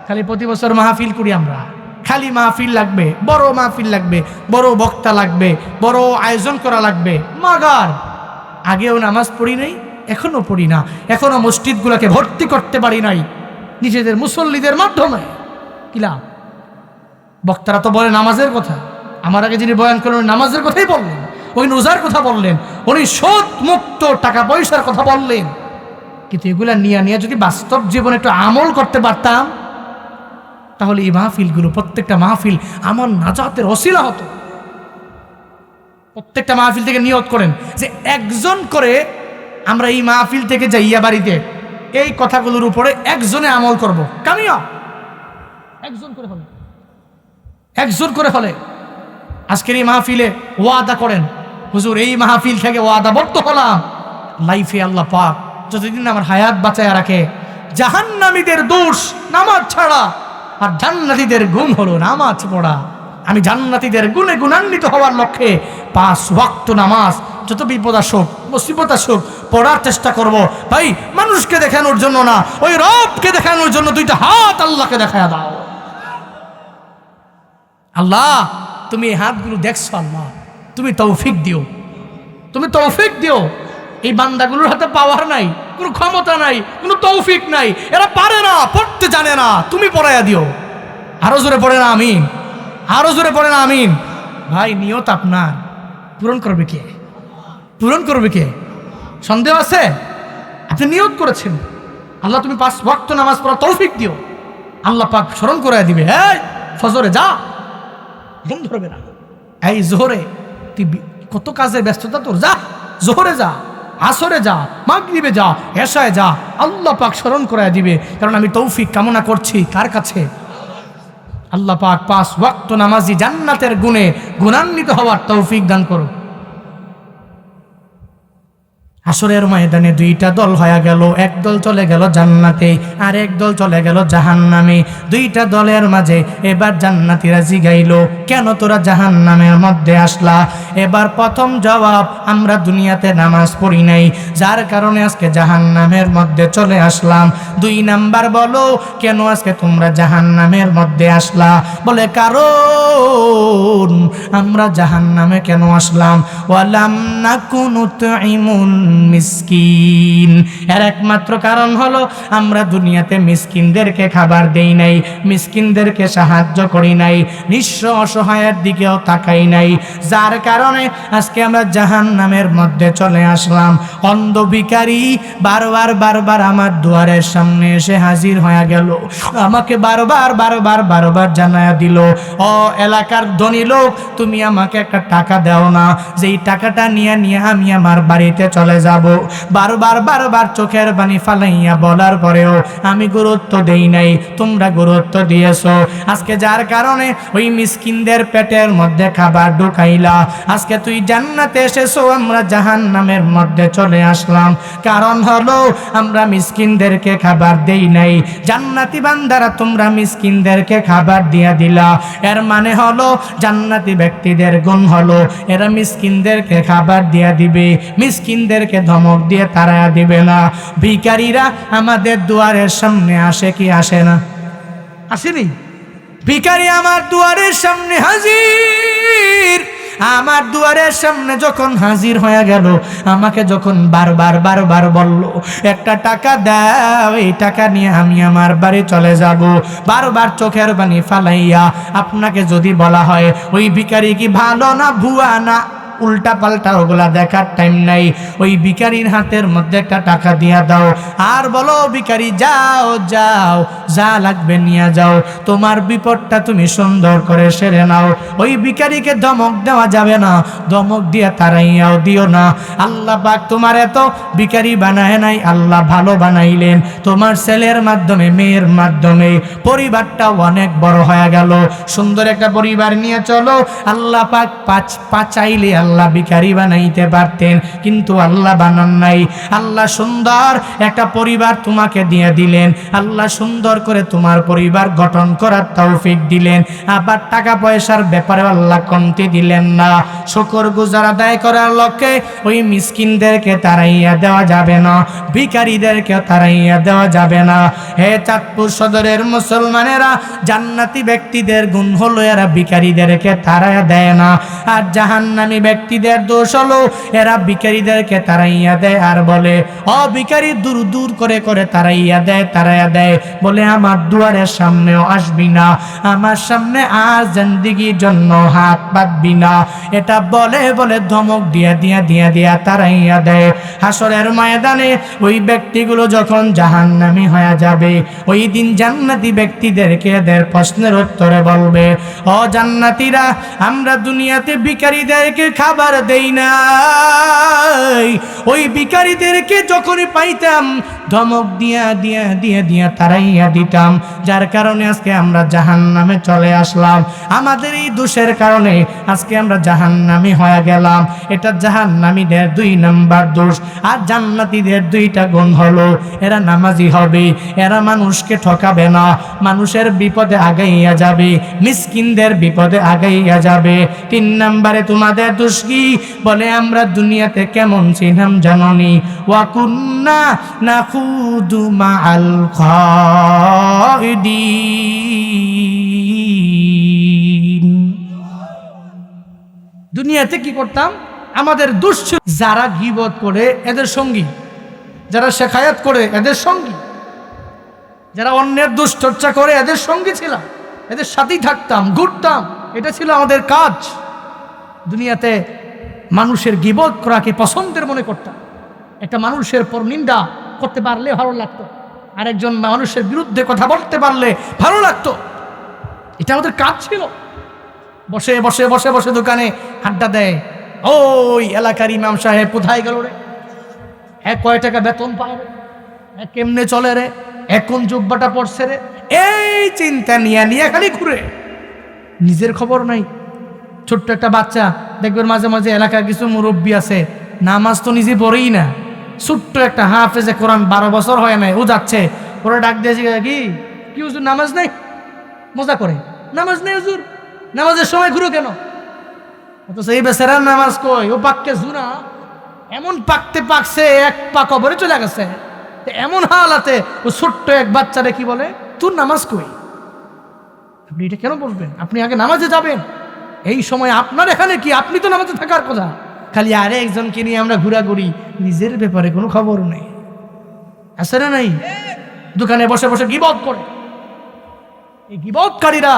খালি প্রতি বছর মাহফিল করি আমরা। খালি মাহফিল লাগবে, বড় মাহফিল লাগবে, বড় বক্তা লাগবে, বড় আয়োজন করা লাগবে। মাগার আগেও নামাজ পড়ি নাই, এখনো পড়ি না, এখনো মসজিদগুলোকে ভর্তি করতে পারি নাই নিজেদের মুসল্লিদের মাধ্যমে। কিলা বক্তারা তো বলে নামাজের কথা, আমার আগে যিনি বয়ান করলেন নামাজের কথাই বললেন, উনি রোজার কথা বললেন, উনি সুদ মুক্ত টাকা পয়সার কথা বললেন। কিন্তু এগুলা নিয়ে যদি বাস্তব জীবনে একটু আমল করতে পারতাম, তাহলে এই মাহফিলগুলো, প্রত্যেকটা মাহফিল আমার নাজাতের ওসিলা হতো। প্রত্যেকটা মাহফিল থেকে নিয়ত করেন যে একজন করে আমরা এই মাহফিল থেকে যাইয়া বাড়িতে এই কথাগুলোর উপরে একজনে আমল করব। কামিয়া একজন করে হলে, একজন করে হলে আজকের এই মাহফিলে ওয়াদা করেন, হুজুর এই মাহফিল থেকে ওয়াদাবদ্ধ হলাম, লাইফে আল্লাহ পাক যতদিন আমার হায়াত বাঁচায় রাখে, জাহান্নামীদের দোষ নামাজ ছাড়া আর জান্নাতীদের গুণ হলো নামাজ পড়া। আমি জান্নাতীদের গুণে গুণান্বিত হওয়ার লক্ষ্যে 5 ওয়াক্ত নামাজ যত বিপদ আসুক, মুসিবত আসুক, পড়ার চেষ্টা করব। ভাই মানুষকে দেখানোর জন্য না, ওই রবকে দেখানোর জন্য 2টা হাত আল্লাহকে দেখায়া দাও। আল্লাহ তুমি এই হাতগুলো দেখছো, আল্লাহ তুমি তৌফিক দিও, তুমি তৌফিক দিও। এই বান্দাগুলোর হাতে পাওয়ার নাই, কোনো ক্ষমতা নাই, কোনো তৌফিক নাই, এরা পারে না, পড়তে জানে না, তুমি পড়াইয়া দিও। আরো জোরে পড়ে না আমিন, আরো জোরে পড়ে না আমিন। ভাই নিয়ত আপনার, পূরণ করবে কে? পূরণ করবে কে? সন্দেহ আছে? আপনি নিয়ত করেছেন, আল্লাহ তুমি 5 ওয়াক্ত নামাজ পড়া তৌফিক দিও, আল্লাহ পাক স্মরণ করে দিবে। এই ফজরে যা, ঘুম ধরবে না। এই জোহরে তুই কত কাজে ব্যস্ততা তোর, যা জোহরে যা, আসরে যা, মাগরিবে যা, এশায় যা, আল্লাহ পাক স্মরণ করে দিবে। কারণ আমি তৌফিক কামনা করছি কার কাছে? আল্লাহ পাক 5 ওয়াক্ত নামাজি জান্নাতের গুণে গুণান্বিত হওয়ার তৌফিক দান করো। হাসরের ময়দানে 2টা দল হয়ে গেল, এক দল চলে গেল জান্নাতে, আর এক দল চলে গেল জাহান্নামে। 2টা দলের মাঝে এবার জান্নাতীরা জিগাইল, কেন তোরা জাহান্নামের মধ্যে আসলা? এবার প্রথম জবাব, আমরা দুনিয়াতে নামাজ পড়ি নাই, যার কারণে আজকে জাহান্নামের মধ্যে চলে আসলাম। 2 নাম্বার বলো, কেন আজকে তোমরা জাহান্নামের মধ্যে আসলা? বলে কারণ আমরা জাহান্নামে কেন আসলাম? ওয়ালাম নাকুনু তুইমুন মিসকিন। এর একমাত্র কারণ হলো আমরা দুনিয়াতে মিসকিনদেরকে খাবার দেই নাই, মিসকিনদেরকে সাহায্য করি নাই, নিঃস্ব অসহায়ের দিকেও তাকাই নাই, যার কারণে আজকে আমরা জাহান্নামের মধ্যে চলে আসলাম। অন্ধ ভিখারি বারবার আমার দুয়ারের সামনে এসে হাজির হয়ে গেল, আমাকে বারবার জানায়া দিল, ও এলাকার ধনী লোক, তুমি আমাকে একটা টাকা দাও না, যেই টাকাটা নিয়ে আমি আমার বাড়িতে চলে যাব। বারবার চোখের পানি ফালাইয়া বলার পরেও আমি গুরুত্ব দেই নাই, তোমরা গুরুত্ব দিয়েছো। আজকে যার কারণে ওই মিসকিনদের পেটের মধ্যে খাবার ঢুকাইলা, আজকে তুই জান্নাতে এসেছো, আমরা জাহান্নামের মধ্যে চলে আসলাম। কারণ হলো আমরা মিসকিনদেরকে খাবার দেই নাই। জান্নাতি বান্দারা তোমরা মিসকিনদেরকে খাবার দিয়া দিলা, এর মানে হলো জান্নাতি ব্যক্তিদের গুণ হলো এরা মিসকিনদেরকে খাবার দিয়া দিবে, মিসকিনদেরকে ধমক দিয়ে তাড়ায়া দিবে না। ভিখারিরা আমাদের দুয়ারের সামনে আসে কি আসে না? আসেনি? ভিখারি আমার দুয়ারের সামনে হাজির। আমার দুয়ারের সামনে যখন হাজির হয়ে গেল, আমাকে যখন বারবার বলল একটা টাকা দাও, এই টাকা নিয়ে আমি আমার বাড়ি চলে যাব। বারবার চোখের পানি ফালাইয়া আপনাকে যদি বলা হয় ওই ভিখারি কি ভালো না ভুয়া না উল্টা পাল্টা ওগুলা দেখার টাইম নাই, ওই ভিখারির হাতের মধ্যে একটা টাকা দিয়া দাও আর বলো ভিখারি যাও যাও, যা লাগবে নিয়ে যাও, তোমার বিপদটা তুমি সুন্দর করে সেরে নাও। ওই ভিখারিকে ধমক দেওয়া যাবে না, ধমক দিয়ে তাড়াইয়াও দিও না। আল্লাহ পাক তোমার এত ভিখারি বানায় নাই, আল্লাহ ভালো বানাইলেন। তোমার ছেলের মাধ্যমে মেয়ের মাধ্যমে পরিবারটা অনেক বড় হয়ে গেল, সুন্দর একটা পরিবার নিয়ে চলো। আল্লাহ পাক চাইলে আল্লাহ ভিখারি বানাইতে পারতেন, কিন্তু আল্লাহ বানান নাই। আল্লাহ সুন্দর একটা পরিবার তোমাকে দিয়ে দিলেন, আল্লাহ সুন্দর করে তোমার পরিবার গঠন করার তৌফিক দিলেন। আবার টাকা পয়সার ব্যাপারে আল্লাহ কমতি দিলেন না। শুকর গুজার আদায় করার লক্ষ্যে ওই মিসকিনদেরকে তাড়াইয়া দেওয়া যাবে না, ভিখারিদেরকে তাড়াইয়া দেওয়া যাবে না। হে চাঁদপুর সদরের মুসলমানেরা, জান্নাতি ব্যক্তিদের গুণ হলো এরা ভিখারিদেরকে তাড়াইয়া দেয় না, আর জাহান্নামী ব্যক্তিদের দোষ হলো এরা ভিখারিদেরকে তাড়াইয়া দেয় আর বলে ও ভিখারি দূর দূর করে করে তাড়াইয়া দেয়, বলে আমার দুয়ারের সামনেও আসবি না, আমার সামনে আর জিন্দেগির জন্য হাত পাতবি না। এটা বলে বলে ধমক দিয়া তাড়াইয়া দেয়। হাসরের ময়দানে ওই ব্যক্তিগুলো যখন জাহান্নামী হয়ে যাবে, ওই দিন জান্নাতি ব্যক্তিদেরকে এদের প্রশ্নের উত্তরে বলবে ও জান্নাতীরা, আমরা দুনিয়াতে ভিখারিদেরকে খাবার দেই নাই, ওই ভিখারিদেরকে যখনই পাইতাম ধমক দিয়া তাড়াইয়া দিতাম, যার কারণে আজকে আমরা জাহান্নামে চলে আসলাম। আমাদের এই দোষের কারণে আজকে আমরা জাহান্নামী হয়ে গেলাম। এটা জাহান্নামীদের 2 নাম্বার দোষ। আর জান্নাতীদের 2টা গুণ হলো এরা নামাজি হবে, এরা মানুষকে ঠকাবে না, মানুষের বিপদে আগাইয়া যাবে, মিসকিনদের বিপদে আগাইয়া যাবে। 3 নাম্বারে তোমাদের দোষ কি? বলে আমরা দুনিয়াতে কেমন ছিলাম জাননি, ওয়া কুন্না নাখুদু মাআল খাইদিন। দুনিয়াতে কি করতাম? আমাদের দোষ ছিল যারা গীবত করে এদের সঙ্গী, যারা শেখায়াত করে এদের সঙ্গী, যারা অন্যের দুশ্চর্চা করে এদের সঙ্গী ছিলাম, এদের সাথেই থাকতাম, ঘুরতাম, এটা ছিল আমাদের কাজ। দুনিয়াতে মানুষের গীবত করাকে পছন্দের মনে করতাম। একটা মানুষের পর নিন্দা করতে পারলে ভালো লাগতো, আরেকজন মানুষের বিরুদ্ধে কথা বলতে পারলে ভালো লাগতো, এটা আমাদের কাজ ছিল। বসে বসে বসে বসে দোকানে আড্ডা দেয়, ওই এলাকার ইমাম সাহেব কোথায় গেল রে, কয় টাকা বেতন পায় রে, কেমনে চলে রে, এখন জুব্বাটা পড়ছে রে, এই চিন্তা নিয়ে খালি ঘুরে, নিজের খবর নাই। ছোট্ট একটা বাচ্চা দেখবেন মাঝে মাঝে এলাকার কিছু মুরব্বী আছে, নামাজ তো নিজে পড়েই না, ছোট্ট একটা হাফেজে কোরআন 12 বছর হয় নাই, ও যাচ্ছে, ওরা ডাক দিয়েছে কি হুজুর নামাজ নাই? মজা করে, নামাজ নেই হুজুর, নামাজের সময় ঘুরো কেন? অথচ এই বেচারার নামাজ কই, ও পাককে জুনা এমন পাকছে এক পা কবরে চলে গেছে। এমন হালাতে ও ছোট্ট এক বাচ্চারে কি বলে, তোর নামাজ কই? আপনি এটা কেন বলবেন? আপনি আগে নামাজে যাবেন। এই সময় আপনার এখানে কি, আপনি তো নামাজে থাকার কথা। খালি আরে একজনকে নিয়ে আমরা ঘোরাঘুরি, নিজের ব্যাপারে কোনো খবর নেই, আছে না নাই? দোকানে বসে বসে গীবত করে। এই গীবতকারীরা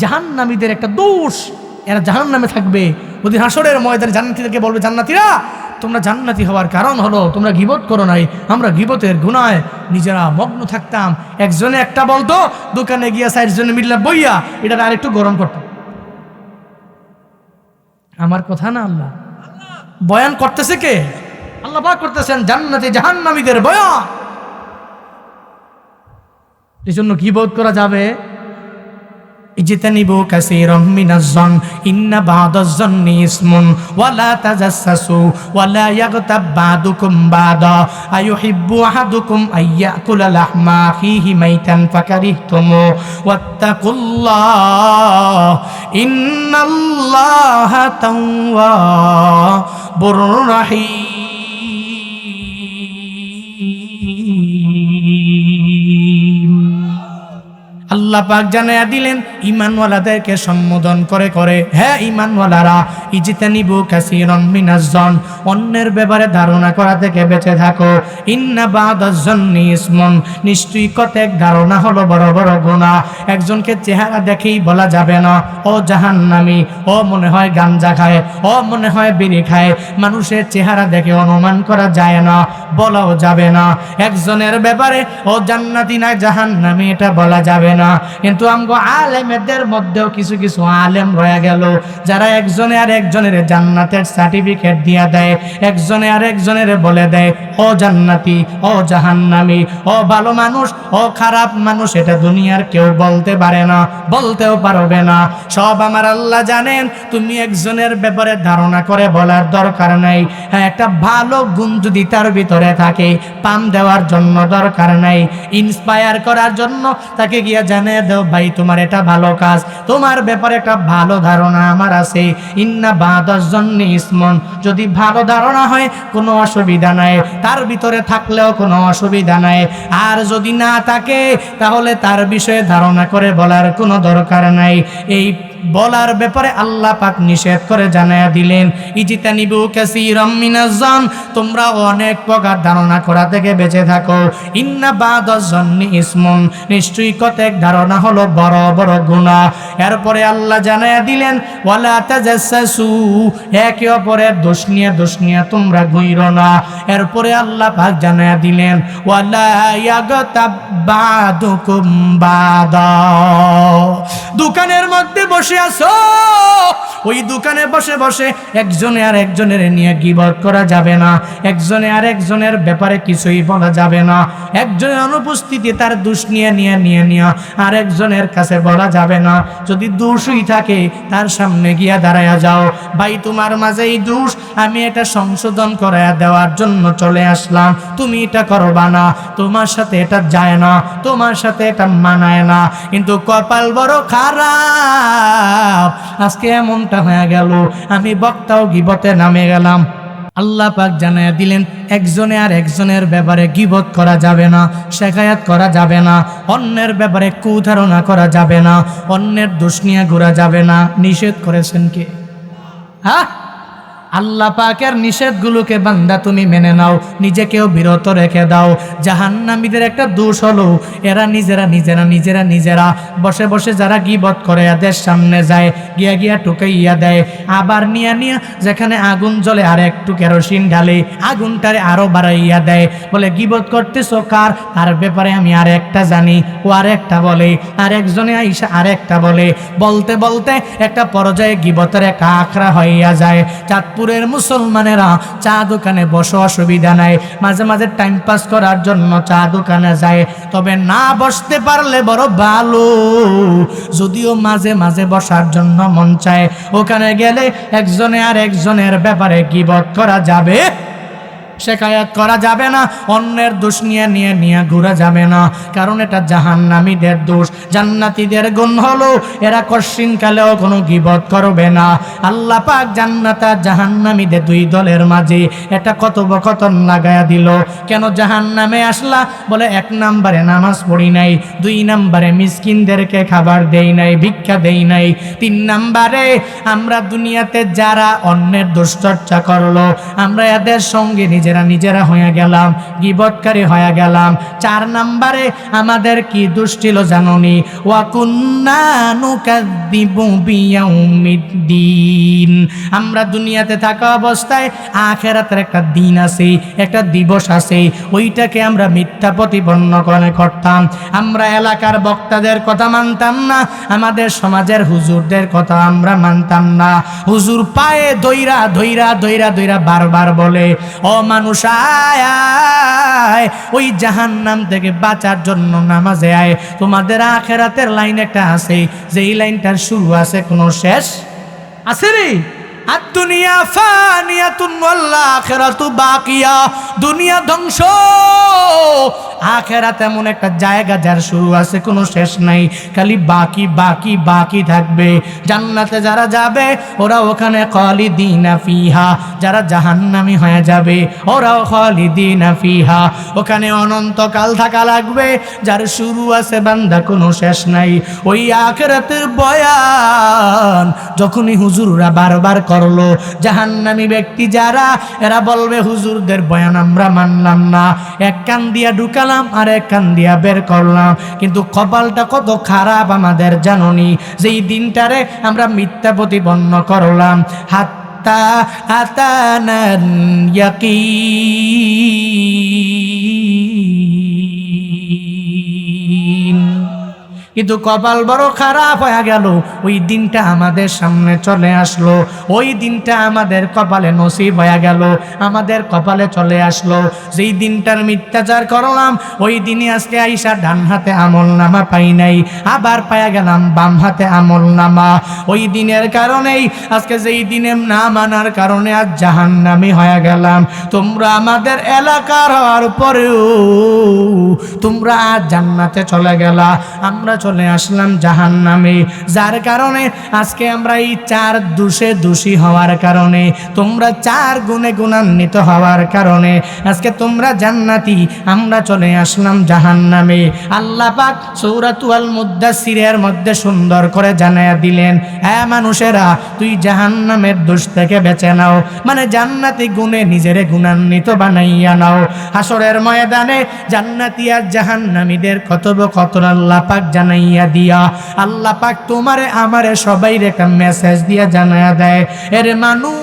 জাহান্নামীদের একটা দোষ, এরা জাহান্নামে থাকবে। ওদিন হাসরের ময়দানে জান্নাতীদেরকে বলবে, জান্নাতীরা তোমরা জান্নাতি হওয়ার কারণ হলো তোমরা গীবত করো নাই, আমরা গীবতের গুনায় নিজেরা মগ্ন থাকতাম। একজনে একটা বলতো, দোকানে গিয়া 4 জনে মিল্লা বইয়া এটা আরেকটু গরম করতাম। আমার কথা না, আল্লাহ বয়ান করতেছে কে? আল্লাহ পাক করতেছেন জান্নাতি জাহান্নামীদের বয়ান। এজন্য গীবত করা যাবে। ইজতানিবু কাসীরাম মিনাজ-জন ইন্না বা'দাজ-জন্নি ইসমুন ওয়া লা তাজাসসু ওয়া লা ইয়াগতাব বা'দুকুম বা'দা আয়ুহিব্বু আহাদুকুম আইয়াকুলা লাহমা আখিহি মাইতান ফাকারিহতুমু ওয়াত্তাকুল্লাহ ইন্নাল্লাহা তাওয়াবুর রাহিম। আল্লাহ পাক জানায়া দিলেন ঈমানওয়ালাদেরকে সম্বোধন করে করে, হ্যাঁ ঈমানওয়ালারা, ইজতানিবু কাসীরাম মিনাজ-জন, অন্যের ব্যাপারে ধারণা করা থেকে বেঁচে থাকো। ইন্না বা'দাজ-জন্নি ইসমুন, নিশ্চয়ই কতক ধারণা হলো বড় বড় গুনাহ। একজনকে চেহারা দেখেই বলা যাবে না ও জাহান্নামী, ও মনে হয় গাঞ্জা খায়, ও মনে হয় বিড়ি খায়। মানুষের চেহারা দেখে অনুমান করা যায় না, বলাও যাবে না। একজনের ব্যাপারে ও জান্নাতি না জাহান্নামী এটা বলা যাবে না। কিন্তু আমগো আলেমদের মধ্যেও কিছু কিছু আলেম রয়ে গেল যারা একজনে আর একজনের জান্নাতের সার্টিফিকেট দিয়া দেয়, একজনে আর একজনের বলে দেয় ও জান্নাতি, ও জাহান্নামী, ও ভালো মানুষ, ও খারাপ মানুষ। এটা দুনিয়ার কেউ বলতে পারে না, বলতেও পারবে না। সব আমার আল্লাহ জানেন। তুমি একজনের ব্যাপারে ধারণা করে বলার দরকার নাই। হ্যাঁ, একটা ভালো গুণ যদি তার ভিতরে থাকে, পাম দেওয়ার জন্য দরকার নাই, ইন্সপায়ার করার জন্য তাকে গিয়া জানিয়ে দাও, ভাই তোমার এটা ভালো কাজ, তোমার ব্যাপারে একটা ভালো ধারণা আমার আছে। ইন্না বা'দাজ-জন্নি ইসমুন, যদি ভালো ধারণা হয় কোনো অসুবিধা নাই, তার ভিতরে থাকলেও কোনো অসুবিধা নাই। আর যদি না থাকে তাহলে তার বিষয়ে ধারণা করে বলার কোনো দরকার নাই। এই বলার ব্যাপারে আল্লাহ পাক নিষেধ করে জানায়া দিলেন, ইজতানিবু কাসীরাম মিনাজ-জন, তোমরা অনেক প্রকার ধারণা করা থেকে বেঁচে থাকো। ইন্না বা'দাজ-জন্নি ইসমুন, নিশ্চয়ই কতক ধারণা হলো বড় বড় গুনাহ। এরপরে আল্লাহ জানায়া দিলেন, ওয়ালা তাজাসসু, একে অপরের দোষ নিয়ে তোমরা ঘুইরো না। এরপরে আল্লাহ পাক জানায়া দিলেন, ওয়ালা ইয়াগতাব বা'দুকুম বা'দা, দোকানের মধ্যে বসে আছো, ওই দোকানে বসে বসে একজনে আর একজনের নিয়ে গীবত করা যাবে না, একজনে আর একজনের ব্যাপারে কিছুই বলা যাবে না। একজনের অনুপস্থিতি তার দোষ নিয়ে আর একজনের কাছে বলা যাবে না। যদি দোষই থাকে তার সামনে গিয়া দাঁড়ায়া যাও, ভাই তোমার মাঝে এই দোষ, আমি এটা সংশোধন করায়া দেওয়ার জন্য চলে আসলাম, তুমি এটা করবা না, তোমার সাথে এটা যায় না, তোমার সাথে এটা মানায় না। কিন্তু কপাল বড় খারাপ, আজকে এমনটা হয়ে গেল, আমি বক্তাও গীবতে নামে গেলাম। আল্লাহ পাক জানায়া দিলেন, একজনে আর একজনের ব্যাপারে গীবত করা যাবে না, শেখায়াত করা যাবে না, অন্যের ব্যাপারে কুধারণা করা যাবে না, অন্যের দোষ নিয়ে ঘোরা যাবে না। নিষেধ করেছেন কে? হ্যাঁ, আল্লাহ পাকের নিষেধগুলোকে বান্দা তুমি মেনে নাও, নিজেকেও বিরত রেখে দাও। জাহান্নামীদের একটা দোষ হলো এরা নিজেরা বসে বসে যারা গীবত করে এদের সামনে যায়, গিয়া টুকাইয়া দেয়, আবার নিয়ে যেখানে আগুন জ্বলে আর একটু কেরোসিন ঢালে, আগুনটারে আরো বাড়াইয়া দেয়, বলে গীবত করতেছো কার? তার ব্যাপারে আমি আর একটা জানি, ও আর একটা বলে, আর একজনে আইসা আর একটা বলে, বলতে বলতে একটা পর্যায়ে গীবতের একটা আখড়া হইয়া যায়। চাঁদপুরের মুসলমানেরা চা দোকানে বসে অসুবিধা নাই, মাঝে মাঝে টাইম পাস করার জন্য চা দোকানে যায়, তবে না বসতে পারলে বড় ভালো। যদিও মাঝে মাঝে বসার জন্য মন চায়, ওখানে গেলে একজনে আর একজনের ব্যাপারে গীবত করা যাবে, শেখায়াত করা যাবে না, অন্যের দোষ নিয়ে ঘুরা যাবে না, কারণ এটা জাহান্নামীদের দোষ। জান্নাতীদের গুণ হলো এরা কশিনকালেও কোনো গীবত করবে না। আল্লাহ পাক জান্নাত আর জাহান্নামীদের দুই দলের মাঝে একটা কথোপকথন লাগায়া দিল। কেন জাহান্নামে আসলা? বলে 1 নম্বরে নামাজ পড়ি নাই, 2 নম্বরে মিসকিনদেরকে খাবার দেই নাই, ভিক্ষা দেই নাই, 3 নম্বরে আমরা দুনিয়াতে যারা অন্যের দোষ চর্চা করলো আমরা এদের সঙ্গে নিজেরা হয়ে গেলাম, গীবতকারী হয়ে গেলাম। 4 নম্বরে আমাদের কি দোষ ছিল জানোনি? ওয়া কুন্না নুকাযযিবু বিয়াউমিদ্দিন, আমরা দুনিয়াতে থাকা অবস্থায় আখিরাতের একটা দিন আছে, একটা দিবস আছে, ওইটাকে আমরা মিথ্যা প্রতিপন্ন করতাম। আমরা এলাকার বক্তাদের কথা মানতাম না, আমাদের সমাজের হুজুরদের কথা আমরা মানতাম না। হুজুর পায়ে দইরা বারবার বলে, ও মানুষ আয় আয়, ওই জাহান্নাম থেকে বাঁচার জন্য নামাজে আয়। তোমাদের আখিরাতের লাইন একটা আছে, যেই লাইনটার শুরু আছে কোনো শেষ আছে রে। আদ-দুনিয়া ফানিয়াতুন ওয়াল আখিরাতু বাকিয়া, দুনিয়া ধ্বংস, আখিরাত এমন একটা জায়গা যার শুরু আছে কোনো শেষ নাই, খালি বাকি বাকি বাকি থাকবে। জান্নাতে যারা যাবে ওরা ওখানে খালিদিনা ফিহা, যারা জাহান্নামী হয়ে যাবে ওরাও খালিদিনা ফিহা, ওখানে অনন্তকাল থাকা লাগবে, যার শুরু আছে বান্দা কোনো শেষ নাই। ওই আখিরাতের বয়ান যখনই হুজুররা বারবার করলো, জাহান্নামী ব্যক্তি যারা এরা বলবে হুজুরদের বয়ান আমরা মানলাম না, এক কান দিয়া ঢুকালাম আর এক কান দিয়া বের করলাম, কিন্তু কপালটা কত খারাপ আমাদের জাননি, যেই দিনটারে আমরা মিথ্যা প্রতিপন্ন করলাম। হাত্তা আতানান ইয়াকিন, কিন্তু কপাল বড় খারাপ হয়ে গেল, ওই দিনটা আমাদের সামনে চলে আসলো, ওই দিনটা আমাদের কপালে নসিব হয়ে গেল, আমাদের কপালে চলে আসলো। যেই দিনটার মিথ্যাচার করলাম ওই দিনে আজকে আইসা ডান হাতে আমল নামা পাই নাই, আবার পায়া গেলাম বাম হাতে আমল নামা। ওই দিনের কারণেই আজকে যেই দিনে না মানার কারণে আজ জাহান্নামী হয়ে গেলাম। তোমরা আমাদের এলাকার হওয়ার পরেও তোমরা আজ জান্নাতে চলে গেলা, আমরা চলে আসলাম জাহান্নামে। যার কারণে আজকে আমরা এই 4 দোষে দোষী হওয়ার কারণে, তোমরা 4 গুণে গুণান্বিত হওয়ার কারণে আজকে তোমরা জান্নাতি, আমরা চলে আসলাম জাহান্নামে। আল্লাহ পাক সূরাতুল মুদ্দাসসিরের মধ্যে সুন্দর করে জানায়া দিলেন, হ্যাঁ মানুষেরা তুই জাহান্নামের দোষ থেকে বেঁচে নাও, মানে জান্নাতি গুণে নিজেরে গুণান্বিত বানাইয়া নাও। হাসরের ময়দানে জান্নাতি আর জাহান্নামীদের কথোপকথন আল্লাহ পাক জানাইয়া দিয়া, আল্লাহ পাক তোমারে আমারে সবাইরে একটা মেসেজ দিয়া জানায়া দেয়, এরে মানুষ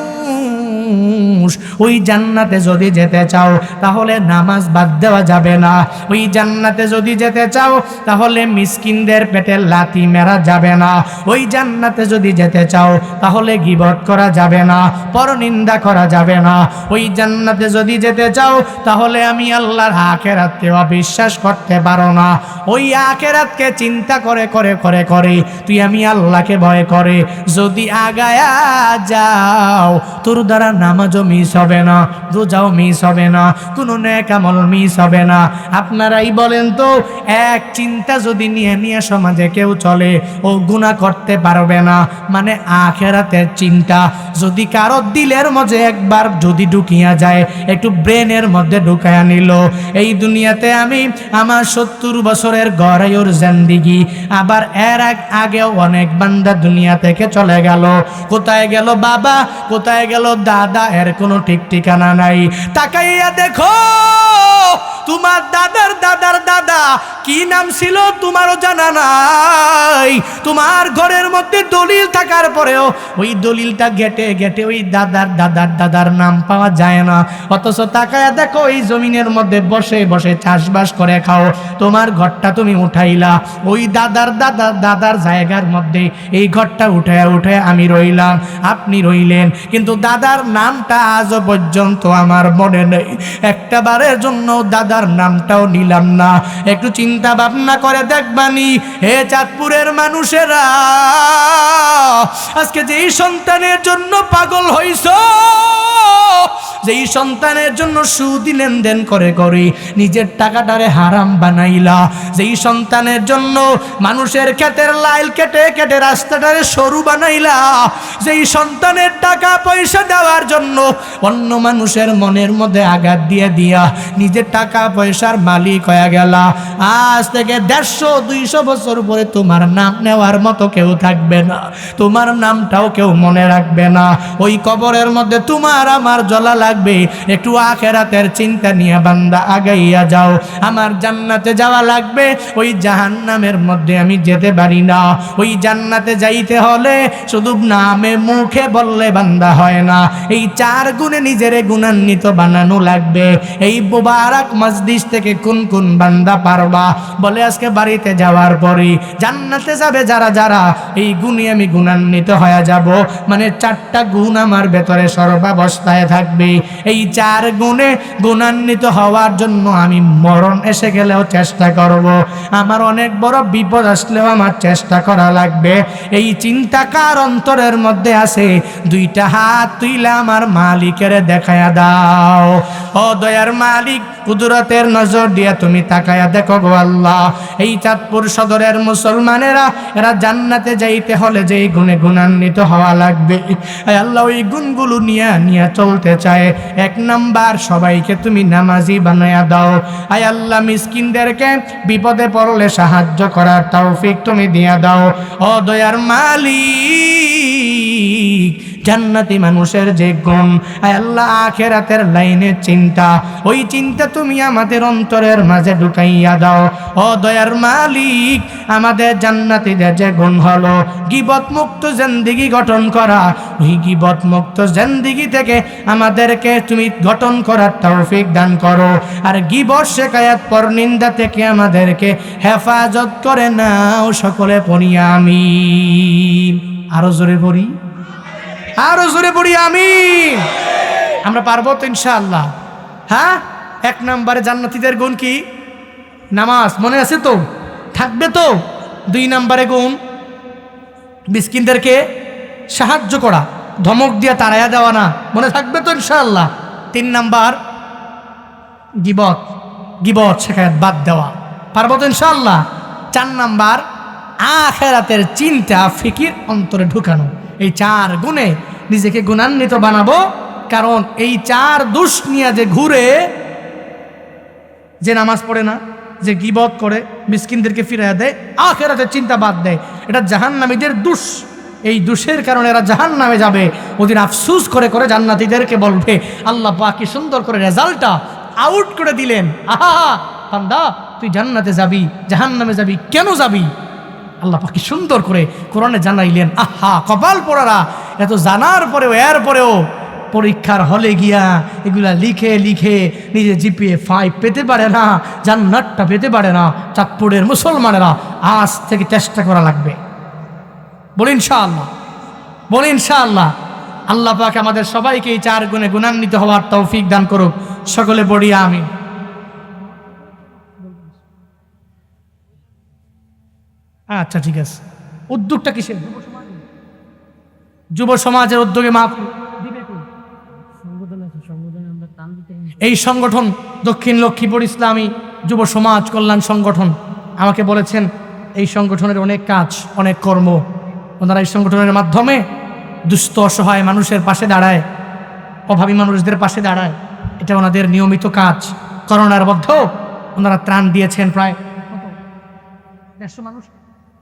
ওই জান্নাতে যদি যেতে চাও তাহলে নামাজ বাদ দেওয়া যাবে না, ওই জান্নাতে যদি যেতে চাও তাহলে মিসকিনদের পেটে লাথি মেরা যাবে না, ওই জান্নাতে যদি যেতে চাও তাহলে গীবত করা যাবে না, পরনিন্দা করা যাবে না, ওই জান্নাতে যদি যেতে চাও তাহলে আমি আল্লাহর আখিরাতকে অবিশ্বাস করতে পারো না, ওই আখিরাতকে চিন্তা করে করে করে করে তুই আমি আল্লাহকে ভয় করে যদি আগায়া যাও, তোর দ্বারা নামাজও মিস হবে না, রোজাও মিস হবে না, কোনো নেক আমল মিস হবে না। আপনারাই বলেন তো, এক চিন্তা যদি নিয়ে নিয়ে সমাজে কেউ চলে ও গুনাহ করতে পারবে না, মানে আখিরাতের চিন্তা যদি কারো দিলের মধ্যে একবার যদি ঢুকিয়া যায়, একটু ব্রেনের মধ্যে ঢুকায়া নিল, এই দুনিয়াতে আমি আমার 70 বছরের গড়াইয়ের জিন্দেগি, আবার এর আগেও অনেক বান্দা দুনিয়া থেকে চলে গেল, কোথায় গেল বাবা, কোথায় গেল দাদা, এর কোনো ঠিক ঠিকানা নাই। তাকাইয়া দেখো তোমার দাদার দাদার দাদা কি নাম ছিল তোমারও জানা নাই, তোমার ঘরের মধ্যে দলিল থাকার পরেও ওই দলিলটা ঘেটে ঘেটে ওই দাদার দাদার দাদার নাম পাওয়া যায় না। অথচ তাকাইয়া দেখো এই জমিনের মধ্যে বসে বসে চাষবাস করে খাও, তোমার ঘরটা তুমি উঠাইলা, ওই দাদার দাদার দাদার জায়গার মধ্যে এই ঘরটা উঠায় উঠায় আমি রইলাম, আপনি রইলেন, কিন্তু দাদার নামটা আজও পর্যন্ত আমার মনে নেই, একটা বারের জন্য দাদার নামটাও নিলাম না। একটু চিন্তা ভাবনা করে দেখবানি হে চাঁদপুরের মানুষেরা, আজকে যেই সন্তানের জন্য পাগল হইছ, যেই সন্তানের জন্য সুদ লেনদেন করে করে নিজের টাকাটারে হারাম বানাইলা, যেই সন্তানের জন্য মানুষের ক্ষেতের লাইল কেটে কেটে রাস্তাটারে সরু বানাইলা, যেই সন্তানের টাকা পয়সা দেওয়ার জন্য অন্য মানুষের মনের মধ্যে আঘাত দিয়ে দিয়া নিজের টাকা পয়সার মালিক হয়ে গেলা, আজ থেকে 150-200 বছর পরে তোমার নাম নেওয়ার মতো কেউ থাকবে না, তোমার নামটাও কেউ মনে রাখবে না, ওই কবরের মধ্যে তোমার আমার জ্বলা লাগবে। একটু আখিরাতের চিন্তা নিয়ে বান্দা আগাইয়া যাও, আমার জান্নাতে যাওয়া লাগবে, ওই জাহান্নামের মধ্যে আমি যেতে পারি না। ওই জান্নাতে যাইতে হলে শুধু নামে মুখে বললে বান্দা হয় না, এই 4 গুণে নিজেরে গুণান্বিত বানানো লাগবে। এই মুবারক মজলিস থেকে কোন কোন বান্দা পারবা বলে আজকে বাড়িতে যাওয়ার পরে জান্নাতে যাবে যারা যারা, এই গুণে আমি গুণান্বিত হয়ে যাব, মানে 4টা গুণ আমার ভেতরে সর্বাবস্থায় থাকবে। এই 4 গুণে গুণান্বিত হওয়ার জন্য আমি মরণ এসে গেলেও চেষ্টা করব, আমার অনেক বড় বিপদ আসলেও আমার চেষ্টা করা লাগবে। এই চিন্তা কার অন্তরের মধ্যে আছে? 2টা হাত তুইলা আমার মালিকের দেখায়া দাও। ও দয়ার মালিক, কুদরতের নজর দিয়া তুমি তাকায়া দেখো গো আল্লাহ, এই চাঁদপুর সদরের মুসলমানেরা এরা জান্নাতে যাইতে হলে যেই গুণে গুণান্বিত হওয়া লাগবে, আল্লাহ ওই গুণগুলো নিয়ে চলতে চায়। 1 নাম্বার, সবাইকে তুমি নামাজি বানায়া দাও। আয় আল্লাহ, মিসকিনদেরকে বিপদে পড়লে সাহায্য করার তৌফিক তুমি দিয়া দাও। ও দয়ার মালিক, জান্নাতি মানুষের যে গুণ, আয় আল্লাহ আখিরাতের লাইনের চিন্তা, ওই চিন্তা তুমি আমাদের অন্তরের মাঝে ঢুকাইয়া দাও। ও দয়ার মালিক, আমাদের জান্নাতীদের যে গুণ হলো গীবত মুক্ত জিন্দেগি গঠন করা, ওই গীবত মুক্ত জিন্দেগি থেকে আমাদেরকে তুমি গঠন করার তৌফিক দান করো। আর গীবত শিকায়াত পরনিন্দা থেকে আমাদেরকে হেফাজত করে নাও। সকলে পড়ি আমিন। আরো জোরে পড়ি, আরো জোরে পড়ি আমিন। আমরা পারবো তো ইনশাআল্লাহ? হ্যাঁ, 1 নম্বরে জান্নাতীদের গুণ কি? নামাজ। মনে আছে তো? থাকবে তো? 2 নম্বরে গুণ মিসকিনদেরকে সাহায্য করা, ধমক দিয়া তাড়াইয়া দেওয়া না। মনে থাকবে তো ইনশাআল্লাহ? 3 নাম্বার গীবত শিকায়াত বাদ দেওয়া। পারবো তো ইনশাআল্লাহ? 4 নাম্বার আখিরাতের চিন্তা ফিকির অন্তরে ঢুকানো। এই 4 গুণে নিজেকে গুণান্বিত বানাবো। কারণ এই 4 দোষ নিয়ে যে ঘুরে, যে নামাজ পড়ে না, যে গীবত করে, মিসকিনদেরকে ফিরাইয়া দেয়, আখিরাতের চিন্তা বাদ দেয়, এটা জাহান্নামীদের দোষ। এই দোষের কারণে এরা জাহান্নামে যাবে। ওদিন আফসোস করে করে জান্নাতীদেরকে বলবে, আল্লাহ পাক কি সুন্দর করে রেজাল্টটা আউট করে দিলেন। আহা বান্দা, তুই জান্নাতে যাবি, জাহান্নামে যাবি, কেন যাবি? আল্লাহ পাক কি সুন্দর করে কোরআনে জানাইলেন। আহা কপাল পোড়ারা, এত জানার পরেও এরপরেও পরীক্ষার হলে গিয়া এগুলা লিখে লিখে নিজে জিপিএ 5 পেতে পারে না, জান্নাতটা পেতে পারে না। চাঁদপুরের মুসলমানেরা আজ থেকে চেষ্টা করা লাগবে। বলি ইনশাআল্লাহ, বলি ইনশাআল্লাহ। আল্লাহ পাক আমাদের সবাইকে এই 4 গুণে গুণান্বিত হওয়ার তৌফিক দান করুক। সকলে পড়ি আমিন। আচ্ছা ঠিক আছে। উদ্যোগটা কিসের? যুব সমাজের উদ্যোগে মাপ এই সংগঠন দক্ষিণ লক্ষ্মীপুর ইসলামী যুব সমাজ কল্যাণ সংগঠন আমাকে বলেছেন এই সংগঠনের অনেক কাজ, অনেক কর্ম। ওনারা এই সংগঠনের মাধ্যমে দুস্থ অসহায় মানুষের পাশে দাঁড়ায়, অভাবী মানুষদের পাশে দাঁড়ায়। এটা ওনাদের নিয়মিত কাজ। করোনার মধ্যেও ওনারা ত্রাণ দিয়েছেন প্রায়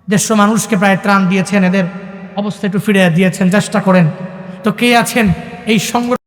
150 মানুষকে প্রায় ত্রাণ দিয়েছেন। এদের অবস্থা একটু ফিরে দিয়েছেন, চেষ্টা করেন। তো কে আছেন এই সংগঠন